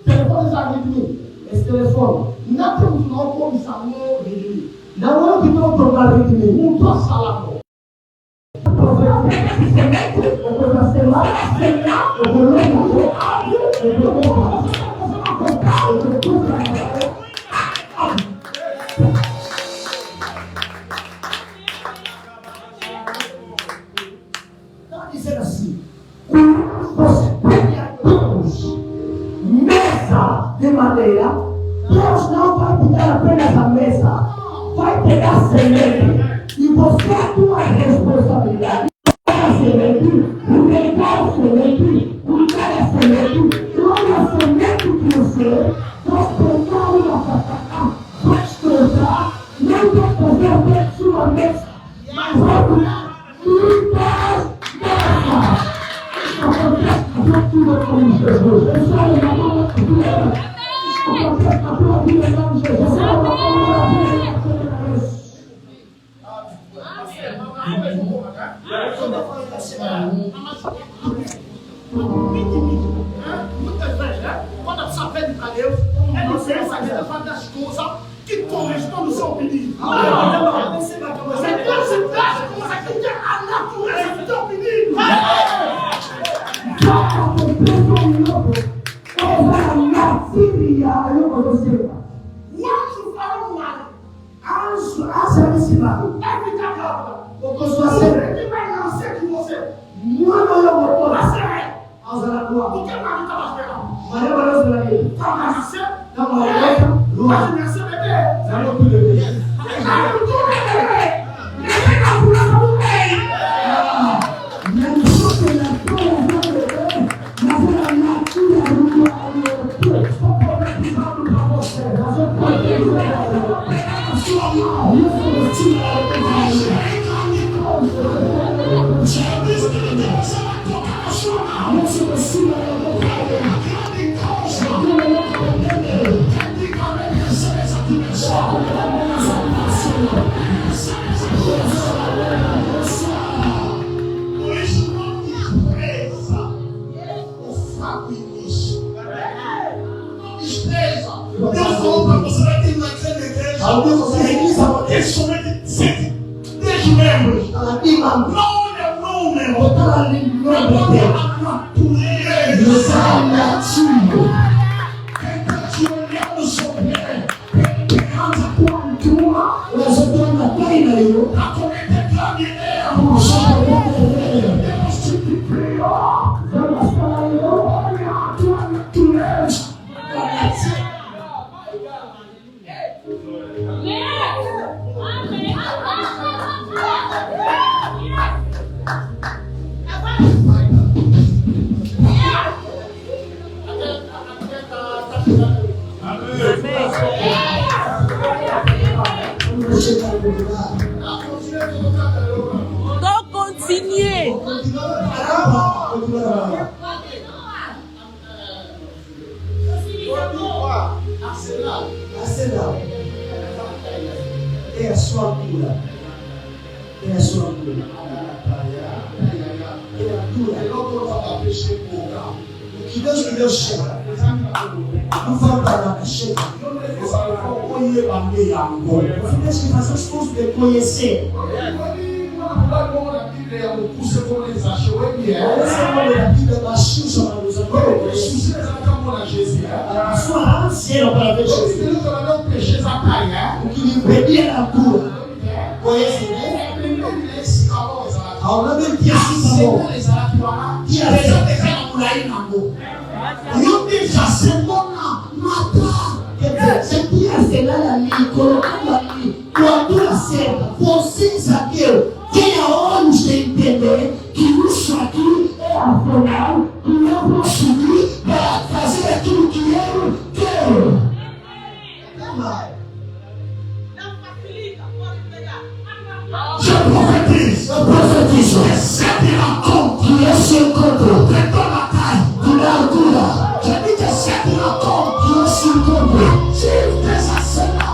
Téléphone des amis, est-ce téléphone? N'a pas eu de nom comme ça, non, réduit. N'a pas eu de nom comme ça, réduit. Nous doit salamon. Mesa de madeira, Deus não vai te dar apenas a mesa, vai te dar semente. E você a tua responsabilidade é semente, cuidar a semente, cuidar a semente, toda a semente que você prosperar uma patata, prosperar, não vai fazer a sua mesa, mas vai cuidar muitas mesas. Isso acontece na tua vida com Jesus. Eu saio da mão de Deus. Isso acontece na tua vida com Jesus. Muitas vezes, quando a pessoa pede para Deus, ele pensa que Deus vai dar as coisas que correspondem ao seu pedido. Mas Deus se traz coisas que tem a natureza do teu pedido. Quando fala um lado, é ficar calma. Quem vai nascer de você? Nascer. Por que Maria estava esperando? Para nascer? Mas nascer bebê? Não, tudo bebê. Deus falou para você, vai ter uma grande igreja. Tem somente 10 membros. Não olha o nome. Quem está te olhando sobre ele, anda com a tua. Está cometendo grande erro. Deus te criou. Olha a tua natureza. Donc continuez. É a sua cura. É a sua cura. É a cura. O que Deus me deu chega. Não falta nada, chega. Você tem que fazer o esforço de conhecer. Esse é o nome da Bíblia da Xuxa para os amigos. A sua ânsia para ver Jesus. O que lhe impedia a cura. Conhece, né? Ao lado de ti, assim, que a pessoa tem que por aí na boca. E eu deixo a semana matar. Quer dizer, você tinha cenar ali, colocando ali, com a tua cena, você, Zaqueu, tenha olhos de entender que isso aqui é a final e eu vou subir para fazer aquilo que eu quero. Eu profetizo, recebe a conta que esse encontro retorna a cura, cura. Que me recebe a conta que esse encontro se essa cena,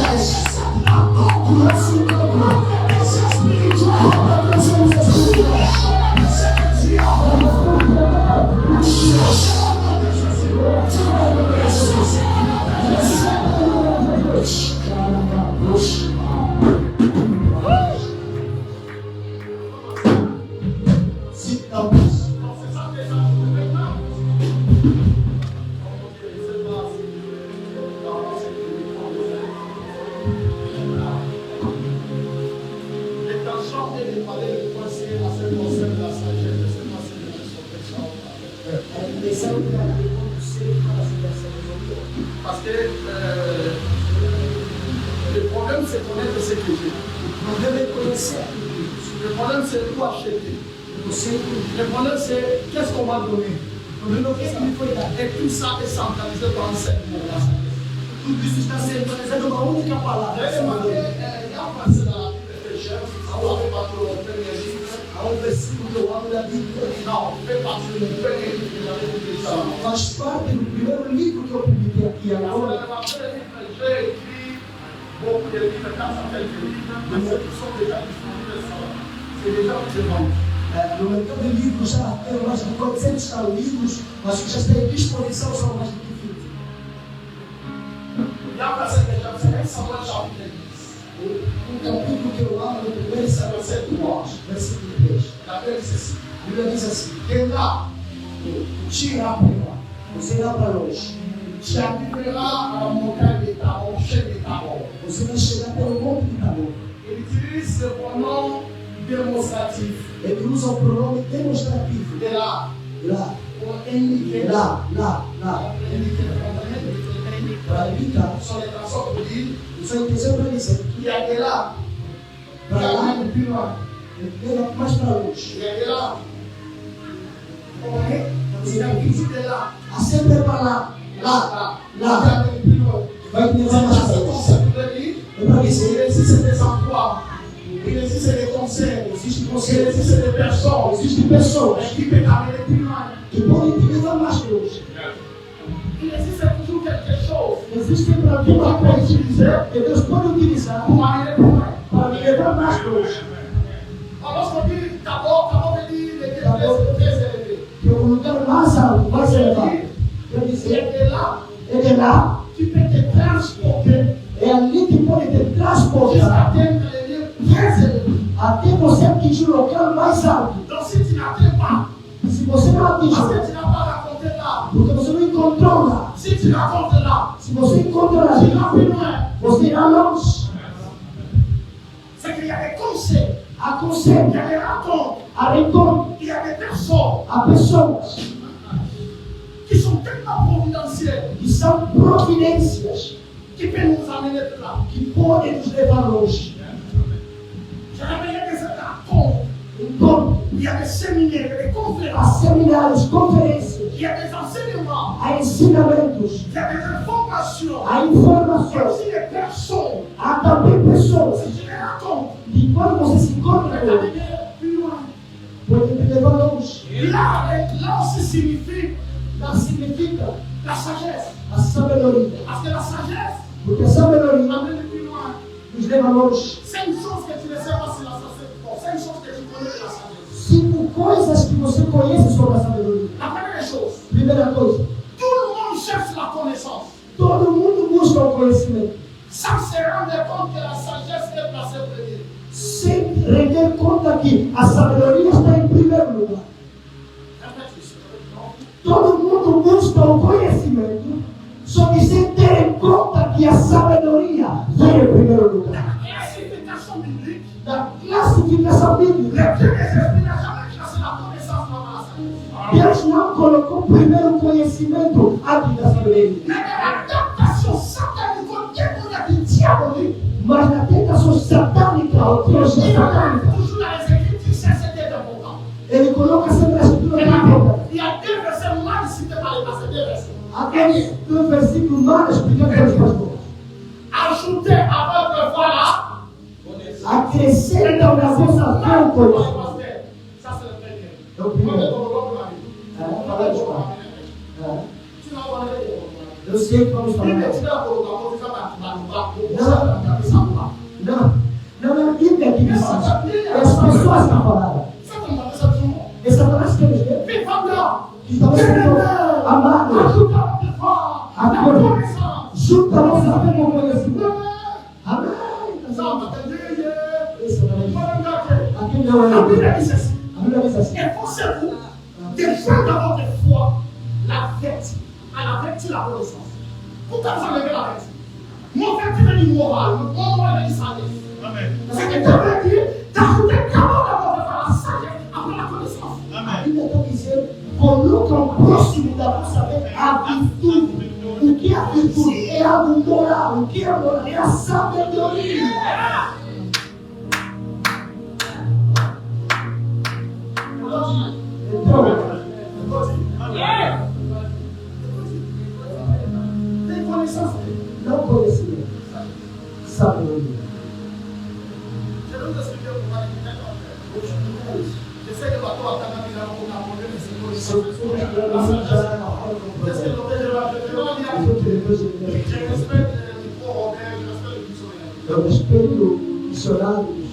recebe a conta que esse encontro, esse espiritual, Parce que le problème c'est connaître ce que j'ai. Le problème c'est tout acheter. Le problème c'est qu'est-ce qu'on m'a donné. Et tout ça est centralisé dans le cerveau. Tudo isso está centralizado numa única palavra. Il y a un passage dans la Bible de Genèse, ça va faire partie de mon premier livre. Há versículo que eu amo da Bíblia. Non, fait partie de mon premier livre que j'avais publié ça. Faz parte do primeiro livro que eu publiquei aqui agora. J'ai écrit beaucoup de livres, quand ça fait des livres, mais ceux qui sont déjà disponibles, c'est déjà devant. No mercado de livros já tem mais de 400 livros, mas que já estão em disposição são mais de 20. Il y a un passage que j'aime, c'est Samuel chapitre 10. Um capítulo que eu amo no 1 Samuel 7, versículo 3. La Bible dit ceci. A Bíblia diz assim: Et là, tu iras para lá, você irá para longe, tu arriveras à la montagne de Tabor, chef de Tabor. você vai chegar pelo monte de Tabor. Il utilise le pronom démonstratif. Ele usa o pronome demonstrativo. Et là, Lá, pour indiquer, lá. indiquer le contenu, Para indicar, sont les traçons pour dire, isso é intenção para dizer, il y a de là, il y para a lá, de plus loin, ele vai mais para longe. il y a de là. Vous comprenez? Il y a visite de là. Há sempre para lá, lá. Vai começar mais para longe. É para dizer, Il existe des emplois, il existe des conseils, existe il conselho, existe des personnes existem pessoas qui peuvent amener plus loin. que podem te levar mais longe. Il existe toujours quelque chose Existem para alguma coisa que Deus pode utilizar pour amener plus loin. para me levar mais longe. Alors, lorsqu'on dit d'abord, veut dire les très élevés. Que é um lugar mais alto, mais elevado. Quer Il y dizer, a de là, Et de là, tu peux te transporter et ali tu pode te transportar jusqu'à atteindre les lieux très élevés. até você atingir o local mais alto. Donc si tu n'atteins pas, Se você não parce atingir, que tu n'as pas raconté là, porque você não encontrou lá. si tu racontes là, Se você encontra lá, tu iras plus loin. você irá longe. C'est qu'il y a des conseils, Há il y conselho, a des rencontres, há reencontro, il y a des personnes há pessoas qui sont tellement providentielles, que são providências qui peuvent nous amener de là. que podem nos levar longe. Je rappelle, il y a des rencontres, Encontro, il y a des séminaires, il y a des há conférences, seminários, conferências, il y a des enseignements, há ensinamentos, il y a des informations, há il y a informações, aussi des personnes. há também pessoas Si je les raconte, que quando você se encontra peuvent com ele, t'amener plus loin. podem te levar longe. Là aussi signifie Não significa la sagesse. a sabedoria, Parce que la sagesse porque a sabedoria m'amène plus loin. nos leva longe. C'est une chose que tu ne sais pas si la sagesse. Bon, c'est une chose que tu connais de la sagesse. 5 coisas que você conhece sobre a sabedoria. La première chose, Primeira coisa, tout le monde cherche la connaissance. todo mundo busca o conhecimento, Sans se rendre compte que la sagesse est placée premier. sem render conta que a sabedoria está em primeiro lugar. Répète ici. Todo mundo busca o conhecimento, só que sem ter em conta que a sabedoria vem em primeiro lugar. La classification biblique, Da classificação bíblica, le Dieu des esprits n'a jamais classé la connaissance avant la sagesse. Deus não colocou primeiro o conhecimento antes da sabedoria. Mais dans la tentation satanique au démoniaque diabolique, Mas na tentação satânica, ou teologia il y a satânica, toujours dans les Écritures, c'est important. ele coloca sempre a escritura Il na boca. y a deux versets mal cités par les pasteurs, deux versets. Aqueles dois versículos mal explicados pelos pastores. Ajoutez à votre foi là. Acrescentam na vossa fé o conhecimento. Ça c'est le premier. É o primeiro. Fala de uma. Eu sei que vamos falar. Não é a Bíblia que diz isso. É as pessoas que falaram. É Satanás que eles veem. Que estava escrito, amado, agora, junta a nossa fé com o conhecimento. Amém. Esse não é. Aqui não é. La Bible dit ceci. A Bíblia diz assim. Efforcez-vous défendre votre foi, la vertu. À la vertu, la connaissance. Pourquoi vous enlevez la vertu? Mon vertu veut dire moral, mon moral veut dire sagesse. C'est que Dieu veut dire d'ajouter d'abord la sagesse après la connaissance. A Bíblia está dizendo, colocam próximo da nossa fé a virtude. O que é a virtude? É algo moral. O que é moral? É a sabedoria. Tem connaissance. Não conhecimento. Sabedoria. Je vais vous expliquer pourquoi il est d'accord. J'essaie de voir toi, quand il a apporté les symboles. Qu'est-ce que l'objet de la je respecte les micro-robins, je respecte les missionnaires. Eu respeito missionários,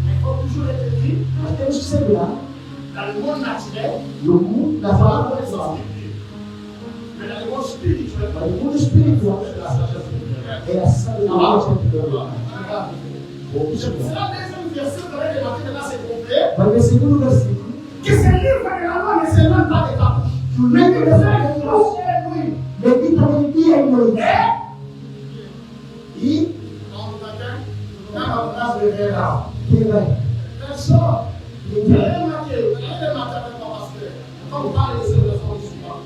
Mais il faut toujours être dit, mas temos que ser lá dans le monde naturel, no mundo da la palavra connaissance de de Dieu. Mais dans le monde spirituel, Mas no mundo espiritual c'est la sagesse de Dieu. é a sabedoria de Deus. C'est la deuxième verset que j'avais remarqué que là c'est complet. Vai ver segundo versículo. Que ce livre de la loi ne se lève pas de ta bouche. Que o Mais livro que da c'est lei jour et nuit. medita de dia e noite. Et E dans le matin, dans la place de Vera, quem vai? personne. Quem Vous vai? avez remarqué avec moi parce que quand on parle des célébrations du soir,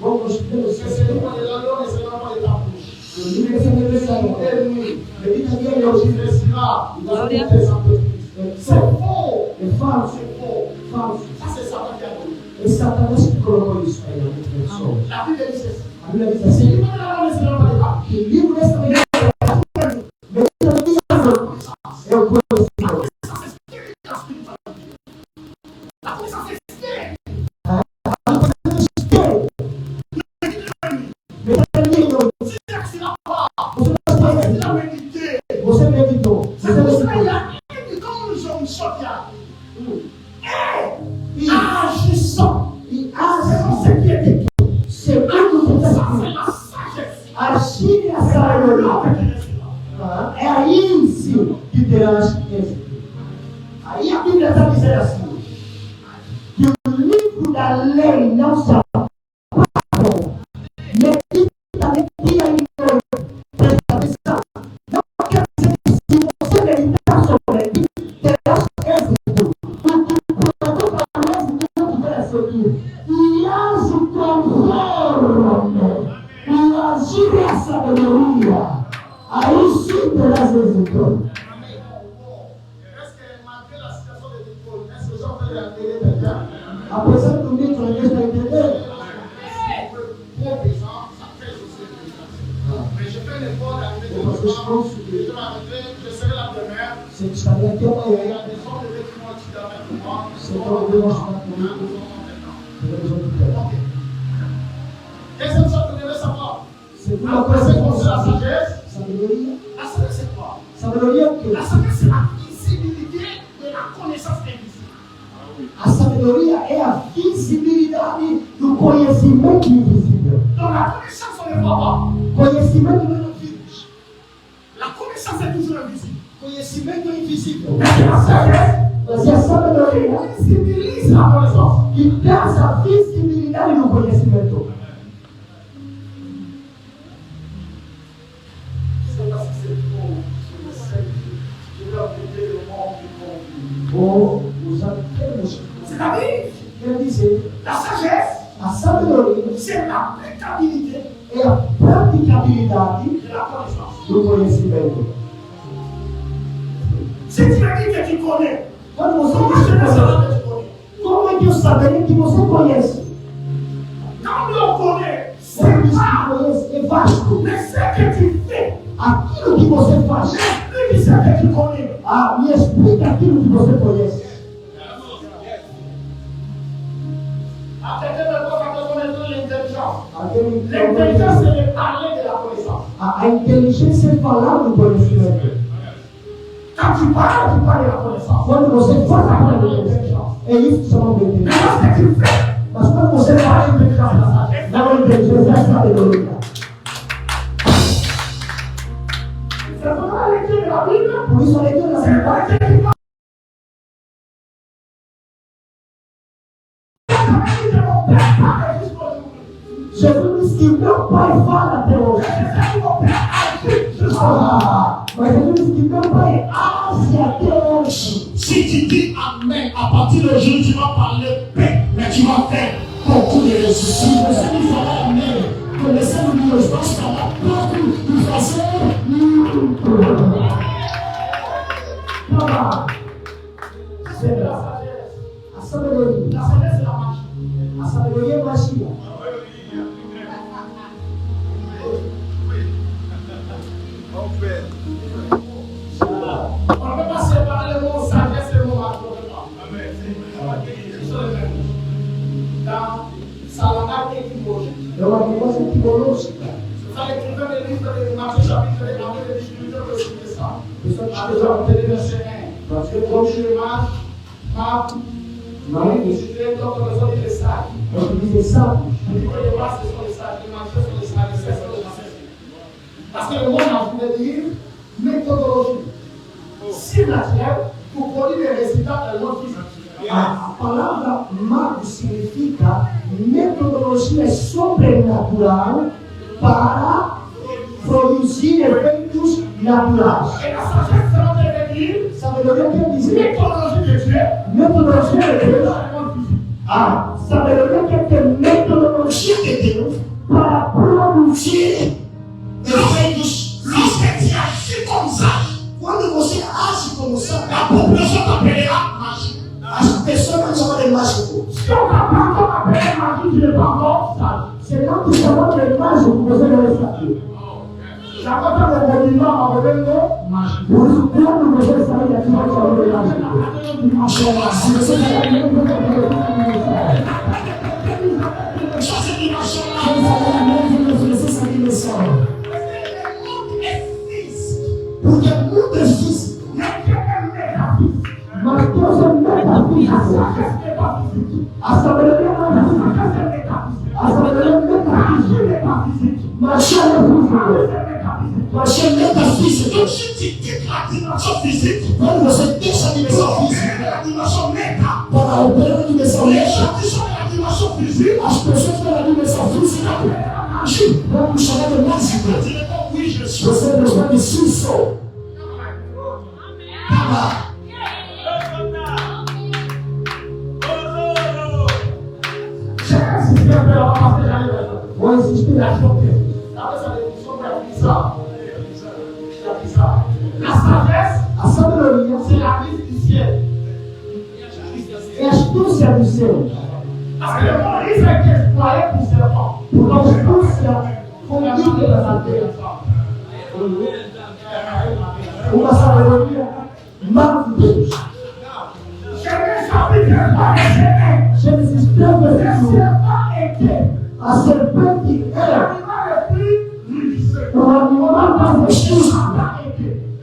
Vamos ver o que ce livre de la loi ne se lève pas de ta bouche. O livro da medita Et nuit, dia e tu noite. réussiras dans Gloria. toutes tes entreprises. C'est faux. É falso, C'est faux. falso. Ça, c'est Satan qui a donné. É Satanás que colocou isso aí na mente das pessoas. La Bible dit ceci. A Bíblia diz Ce assim: livre de la loi ne se lève pas de ta bouche. que o livro desta medita de dia e noite é o conhecimento. La connaissance est spirituelle. Medita dia e noite. Si tu n'acceptes pas, Você não tu conhece. l'as médité. Você meditou. C'est Você pour ça qu'il meditou. a dit comme nous sommes choqués. E Agissant. E C'est age ce qui est écrit. segundo ça. Mais qui a une ça. Donc, si vous savez les tâches sur les vies, c'est là il agit conforme, il agit à sa gloria, à l'issue de la miséricorde. Est-ce que malgré la situation de l'école, est-ce que j'en fais la télé déjà? Après ça, tout le monde sur les télé. Pour des gens, ça fait aussi des gens. Mais je fais l'effort d'arriver de l'enfant, je serai la première. C'est que ça vient de moi. Il y a des gens de vêtements qui doivent être moi. C'est pas le dérangeement pour nous. Ok. Qu'est-ce que tu devais savoir? C'est pour Après, c'est pour la sagesse. Ça veut dire. La sagesse, c'est quoi? Ça veut dire que. La sagesse, c'est la visibilité de la connaissance invisible. A sabedoria é a visibilidade do conhecimento invisível. Donc la connaissance, on ne voit pas. Conhecimento não é visível. La connaissance est toujours invisible. Conhecimento é invisível. La sagesse, Mas a sabedoria visibilise la connaissance. que traz a visibilidade do conhecimento. C'est parce que c'est bon. Je vais appliquer le monde du monde. Vou usar termos. C'est-à-dire, Quer dizer, la sagesse, a sabedoria c'est l'applicabilité é a praticabilidade de la connaissance. do conhecimento. Si tu me dis que tu connais, Quando você comment je vais savoir que tu connais? como é que eu saberia que você conhece? Quand on connaît, c'est Quando você pas conhece, é vasto. mais ce que tu fais. Aquilo que você faz. Explique ce que tu connais. Me explica aquilo que você conhece. Après, on est dans l'intelligence. Aquele L'intelligence, c'est de parler de la connaissance. a inteligência é falar do conhecimento. Quand tu parles de la connaissance. Quando você faz a conhecimento, é isso que chamamos de Mais inteligência. lorsque tu fais, Mas quando você faz, não é inteligência, é sabedoria. c'est vraiment la lecture de la Bible. Por isso a leitura da C'est pas Bíblia que tu parles. Jesus disse que meu pai fala até hoje. Mas Jesus disse que meu pai age até hoje. Si tu dis Amen, à partir d'aujourd'hui, tu vas parler paix, mais tu vas faire beaucoup de réussite. Se você me falar amém, começando Deus, nós falar pouco e fazer muito. Toma. C'est la sagesse. A sabedoria. La sagesse, c'est la magie. A sabedoria é magia. On ne peut pas séparer le mot sagesse et le mot magie. Dans sa langage étymologique, É uma coisa etimológica. vous allez trouver le livre de Matthieu chapitre 1, dans les difficultés de citer ça. Pessoal que Dans escreveu le verset 1. Parce que Donc je marche, Marc, Maria je dirais donc le son des sages. quando dizem sábios, Je dis que les masses sont les sages, les marchés sont les sages, les sages sont les marchés. Parce que le mot magie veut dire méthodologie. Surnaturelle pour produire des résultats de notre vie. a palavra mago significa metodologia sobrenatural para produzir efeitos naturais. Et la sagesse, ça veut dire Sabedoria quer dizer méthodologie de Dieu. metodologia de Deus. Dans le monde physique. A sabedoria quer ter metodologia de Deus para produzir efeitos. Lorsque tu agis comme ça, Quando você age como sabe, la population t'appellera magie. as pessoas vão chamar de mágico. Si on t'appelle comme appelé magie, tu n'es pas encore sage. Se não te chamar de mágico, você não é sábio. J'apporte mon monument en revenant magie. Por isso, quando você sair daqui, vai chamar de mágico. Se você sair daqui, vai chamar de mágico. Sur cette dimension-là, Você sabe dimensão. le monde est physique. Porque o mundo é físico, Mais Dieu est métaphysique. mas Deus é metafísico. Sagesse n'est pas physique. A sabedoria não é física. Sagesse est métaphysique. A sabedoria é Magie metafísica. n'est pas physique. Mas é física. C'est métaphysique. Mas é metafísica. Donc si tu quittes la dimension physique, Quando você deixa a dimensão física la dimension méta, para operar a dimensão les médica, gens qui sont dans la dimension physique, as pessoas têm a dimensão física, vamos chamar de mágica. oui, je suis. Você é Deus, mas sim sou. Vou existir a sua vida. La sagesse, A sabedoria c'est la vie du ciel. é a astúcia do céu. Parce que Moïse a été exploité pour serpent. Porque a astúcia foi dita da aldeia. Uma sabedoria maravilhosa. Genèse chapitre 3, Gênesis 3, le versículo 1. serpent était A serpente era l'animal le plus ruisseau. o animal mais astuto.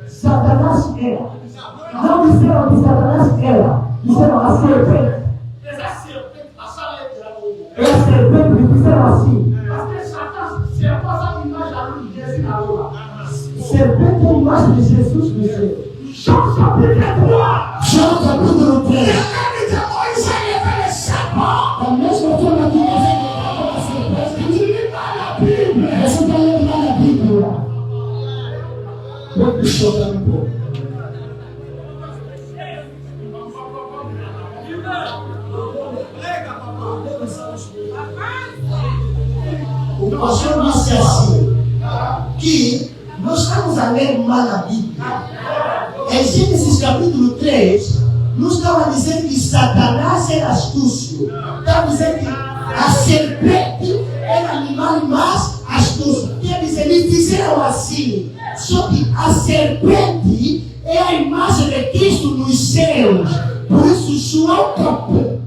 Satanás era. Não disseram que Satanás era. Disseram a serpente. Et la serpente, la salette de la boue. É a serpente que disseram assim. Parce que Satan, c'est pas ça l'image à lui, Jésus n'a pas. Serpente é a imagem de Jesus no céu. Jean chapitre 3. João capítulo 3. Moïse avait le serpent. Da mesma forma que você colocou a serpente, Tu lis pas la Bible. você está lendo lá na Bíblia. Vou te chocar um pouco. O pastor disse assim, que nós estamos a ler mal a Bíblia. Em Gênesis capítulo 3, não estava a dizer que Satanás era astúcio. Estava a dizer que a serpente era o animal mais astuto. Quer dizer, eles disseram assim, só que a serpente é a imagem de Cristo nos céus. Por isso, João capítulo.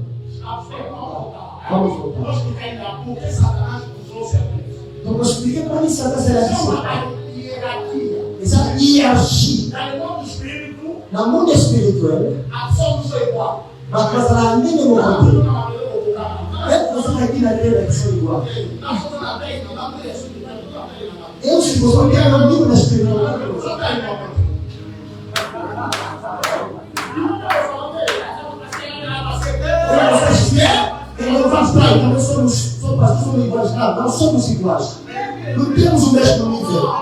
Vamos voltar. Lorsque il a pour que Satan usou serpente. Então, eu expliquei para mim Satanás era C'est assim. uma hierarquia. Essa hierarquia. Dans le monde du spirituel, No mundo espiritual, somos iguais. mas para a minha Não, vontade, não, não, não. é que você aqui na terra que são igual. Nós somos na terra, não na terra. Eu, se você não quer um livro da espiritualidade, Só tem uma coisa. ele não faz para nós somos iguais. Não, não somos iguais. Não temos o mesmo nível.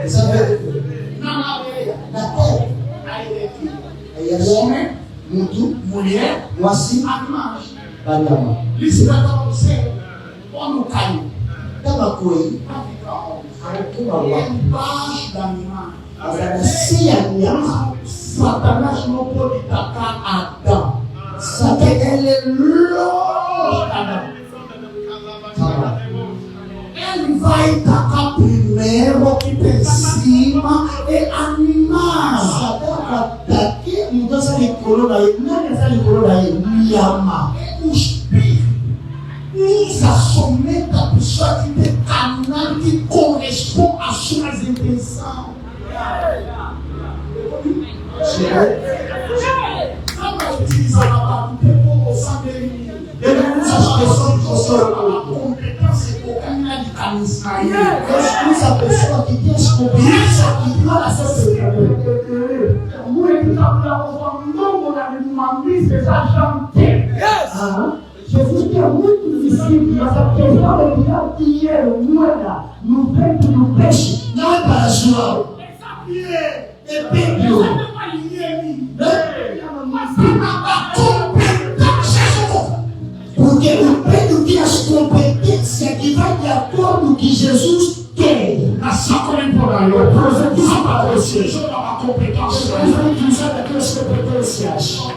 Sabe? Na terra, aí é homem, muito, mulher, ou assim, banhama. Quando caiu, Kama kweli, hakuna watu. embaixo da minha Azanasi ya nyama. Satanás não pode atacar Adão. Sata ele longe. Ele vai tacar primeiro que tem cima e animar. Sata daqui mudança de corona aí. Nani essa de corona aí? Nyama. O Espírito usa somente a pessoa que tem canal que corresponde às suas intenções. Sabe utiliza a tempo saber Ele usa as pessoas que possuem a competência com caminhar de caminhar. Deus usa a pessoa que tem as competências que tem acesso ao caminho. Jesus tinha muitos discípulos, mas a questão de dar dinheiro, moeda, no vento do peixe, não é para João. É Pedro. Porque o Pedro tem as competências que vai de acordo com o que Jesus quer. Assim como em Portugal, eu apresento para vocês uma competência. Eu vou utilizar aquelas competências. Eu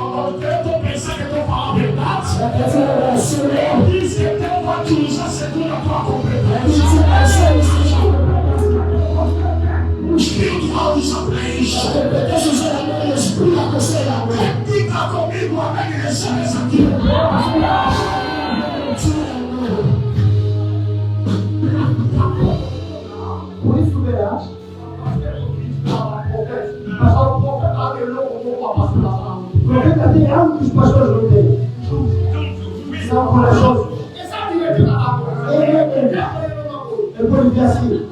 estou pensando que eu estou falando a verdade. Eu Diz que Deus vai te usar segundo a tua competência. disse O Espírito vai usar para isso. Fica comigo, amém, recebe essa aqui. Por isso verás. O profeta tem algo que os pastores não têm. São corajosos. Eu vou dizer assim.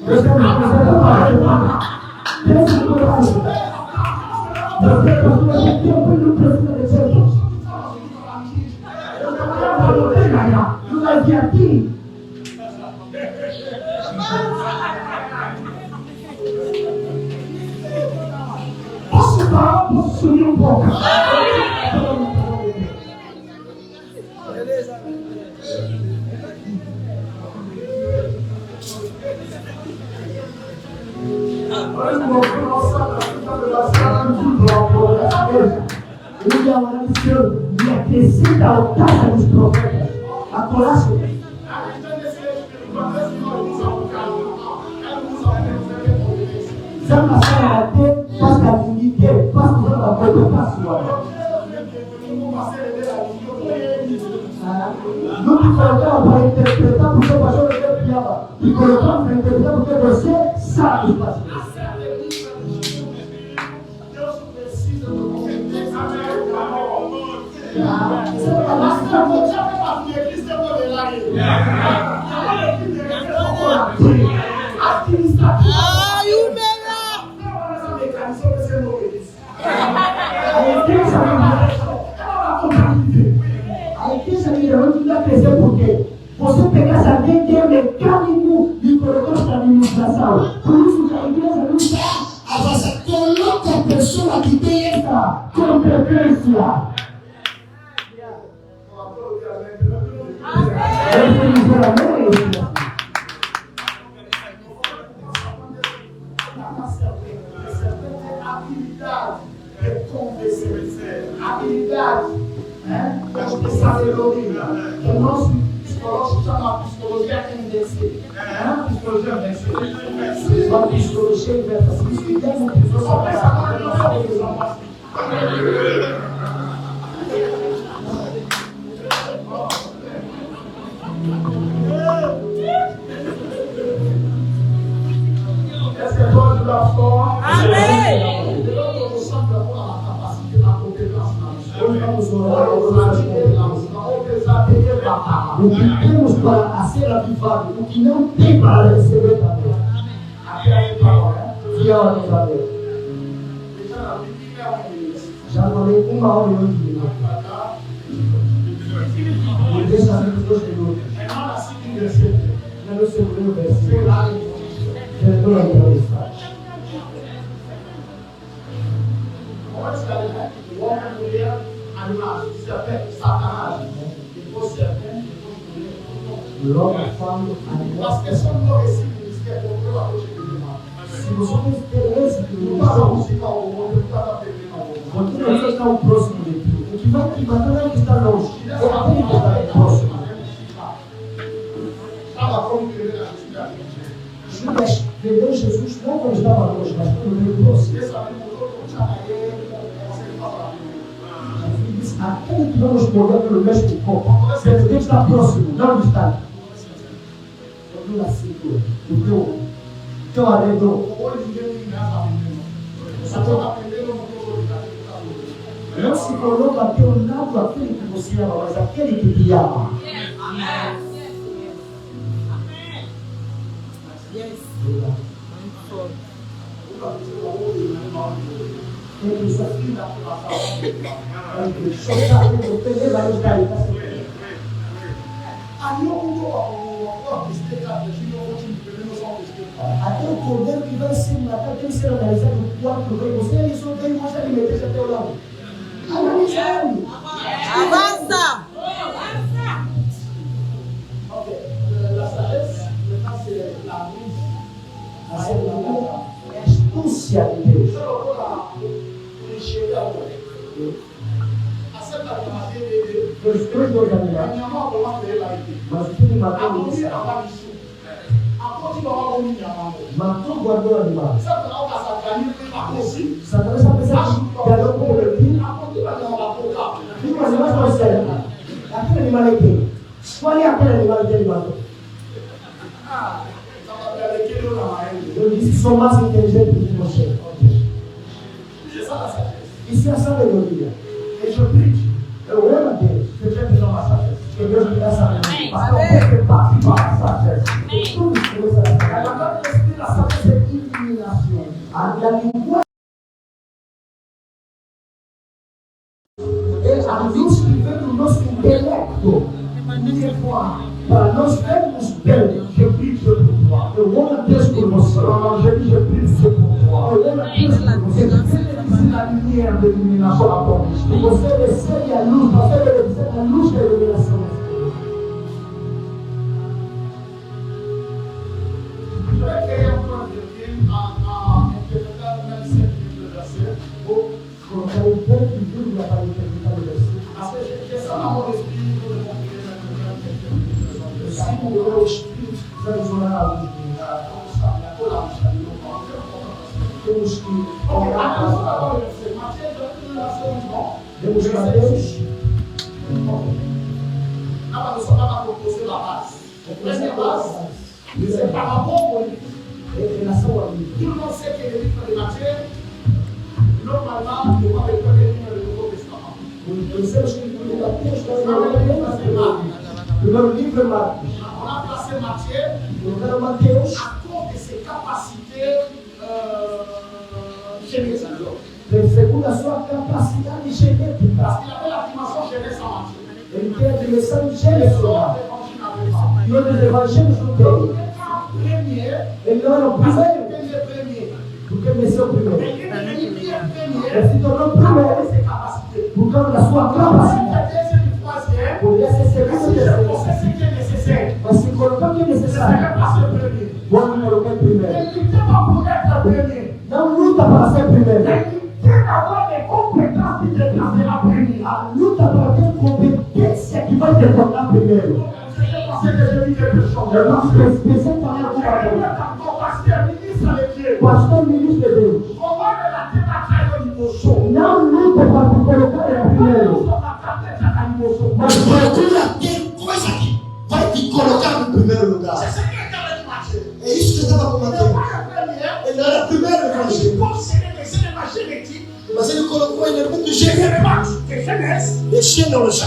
Eu estou me apresentando para Pensa no coração. Você pastor, tem tempo e não precisa de Jesus. Nous avons Posso falar, posso subir um pouco. Beleza. Ele amadureceu e acrescenta ao taça dos profetas. A coração. Sama sana ate parce que l'unité, parce que la bonne passion. Nous qui colocons pour interpréter pour que passion de Piaba, qui colocons pour interpréter pour que você ça nous passe. Porque você pegar essa lei que é mecânico de colocar essa administração. Por isso que a igreja não está. Você coloca a pessoa que tem essa competência. Habilidade. De sabedoria, que o nosso psicológico chama psicologia NDC. Psicologia NDC. Uma psicologia inversa. Se fizer uma pessoa só pensa não sabe que não passa. Essa é a voz da forma. Amém. Hoje vamos orar o que temos para ser avivado, o que não tem para receber também. Até a palavra, que é hora de saber. Já falei 1 hora e 8 minutos. E deixa eu 2 minutos. Não é no segundo versículo. Perdoa a entrevista. O homem e a mulher, animais, Satanás, depois serpente, depois mulher. As pessoas não recebem isso, que é controlar hoje de demais. Se você tem esse que não está musical, o outro não está perdendo a outra. Porque não está o próximo de ti. O que vai te matar não é que está longe, é aquele que está próximo. Estava como que ele era Judas vendeu Jesus não quando estava longe, mas quando veio próximo. Aquele que vamos morrer pelo mesmo corpo, Deus está próximo, não distante. Eu não seguro, o teu arredor. Não se coloca a teu lado aquele que você ama, mas aquele que te ama. Amém. Até o cordeiro que vai ser matado tem que ser analisado 4 vezes. Você só tem que alimentar até o lado. Analisando. Avança! Ok. La sagesse, maintenant c'est la mise. A sabedoria é a astúcia de Deus. Os 3 dois animais. Mas o que ele matou isso? Matou, guardou o animal. Satanás está pensando que ganhou com o retiro. E o animal não serve. Aquele animal é quem? Qual é aquele animal que ele matou? Eu disse que sou mais inteligente do que você. Isso é a sabedoria. Deixa eu pedir. Eu amo a Deus. Eu já fiz uma sabedoria. Que Deus me dá sabedoria. Pastor, você participa da sabedoria. Tudo isso que você vai agora eu explico a sabedoria de iluminação. A linguagem é a luz que vem do nosso intelecto. première fois, par nos frères, je prie Dieu pour toi. Et on a Dieu pour moi. Je dis, je prie Dieu pour toi. Et on a Dieu pour toi. C'est la lumière de l'illumination à ton esprit. Você recebe a luz, você recebe a luz da iluminação. Je vais créer un plan de film en interprétant même 5 minutes de verset pour colocar o tempo de Deus para interpretar o versículo. parce que j'ai ça dans mon esprit pour le montrer maintenant quelques minutes de son Se o meu espírito vai a luz de Deus, temos que orar para Deus Mateus. Là, nous sommes pas proposer la base. La base, c'est par rapport au livre. Tout le monde sait que le livre de Matthieu, normalement, il doit être le livre du Nouveau Testament. Le livre de Marcos. On a placé Matthieu Mateus à cause de ses capacités génétiques. segundo a sua capacidade genética. Parce qu'il avait la dimension jeunesse en Matthieu. Ele tem a dimensão geracional. E outros evangelhos não têm. Ele não era o primeiro, porque ele nasceu primeiro. Ele se tornou primeiro por causa da sua capacidade. Poderia ser segundo e terceiro. Mas se colocar o que é necessário, vamos colocar em primeiro. Não luta para ser primeiro. A luta para ter competência que vai te tornar primeiro. Eu não pensei em falar alguma coisa. Pastor, ministro de Deus. Não luta para te colocar em primeiro. Mas procura ter coisa que vai te colocar no primeiro lugar. É isso que estava com Mateus. Ele era primeiro evangelho. Mas ele colocou elemento de genealogia.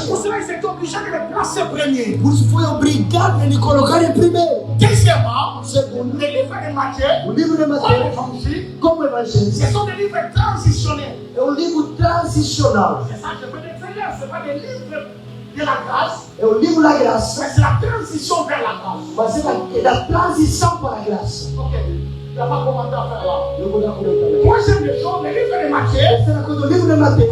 Pour cela, il s'est obligé de le placer premier. Por isso foi obrigado a ele colocar em primeiro. Deuxièmement, Segundo, le livre de Matthieu, o livro de comme Mateus, l'évangile, como evangelho, ce sont des livres transitionnels. é um livro transicional. C'est ça que je veux dire. Ce n'est pas des livres de la grâce, É o livro da graça, mais c'est la transition vers la grâce. mas é da transição para a graça. Ok, il n'y a pas commentaire à faire là. Eu vou dar comentário. Troisième des choses, le livre de Matthieu, Terceira coisa, o livro de Mateus,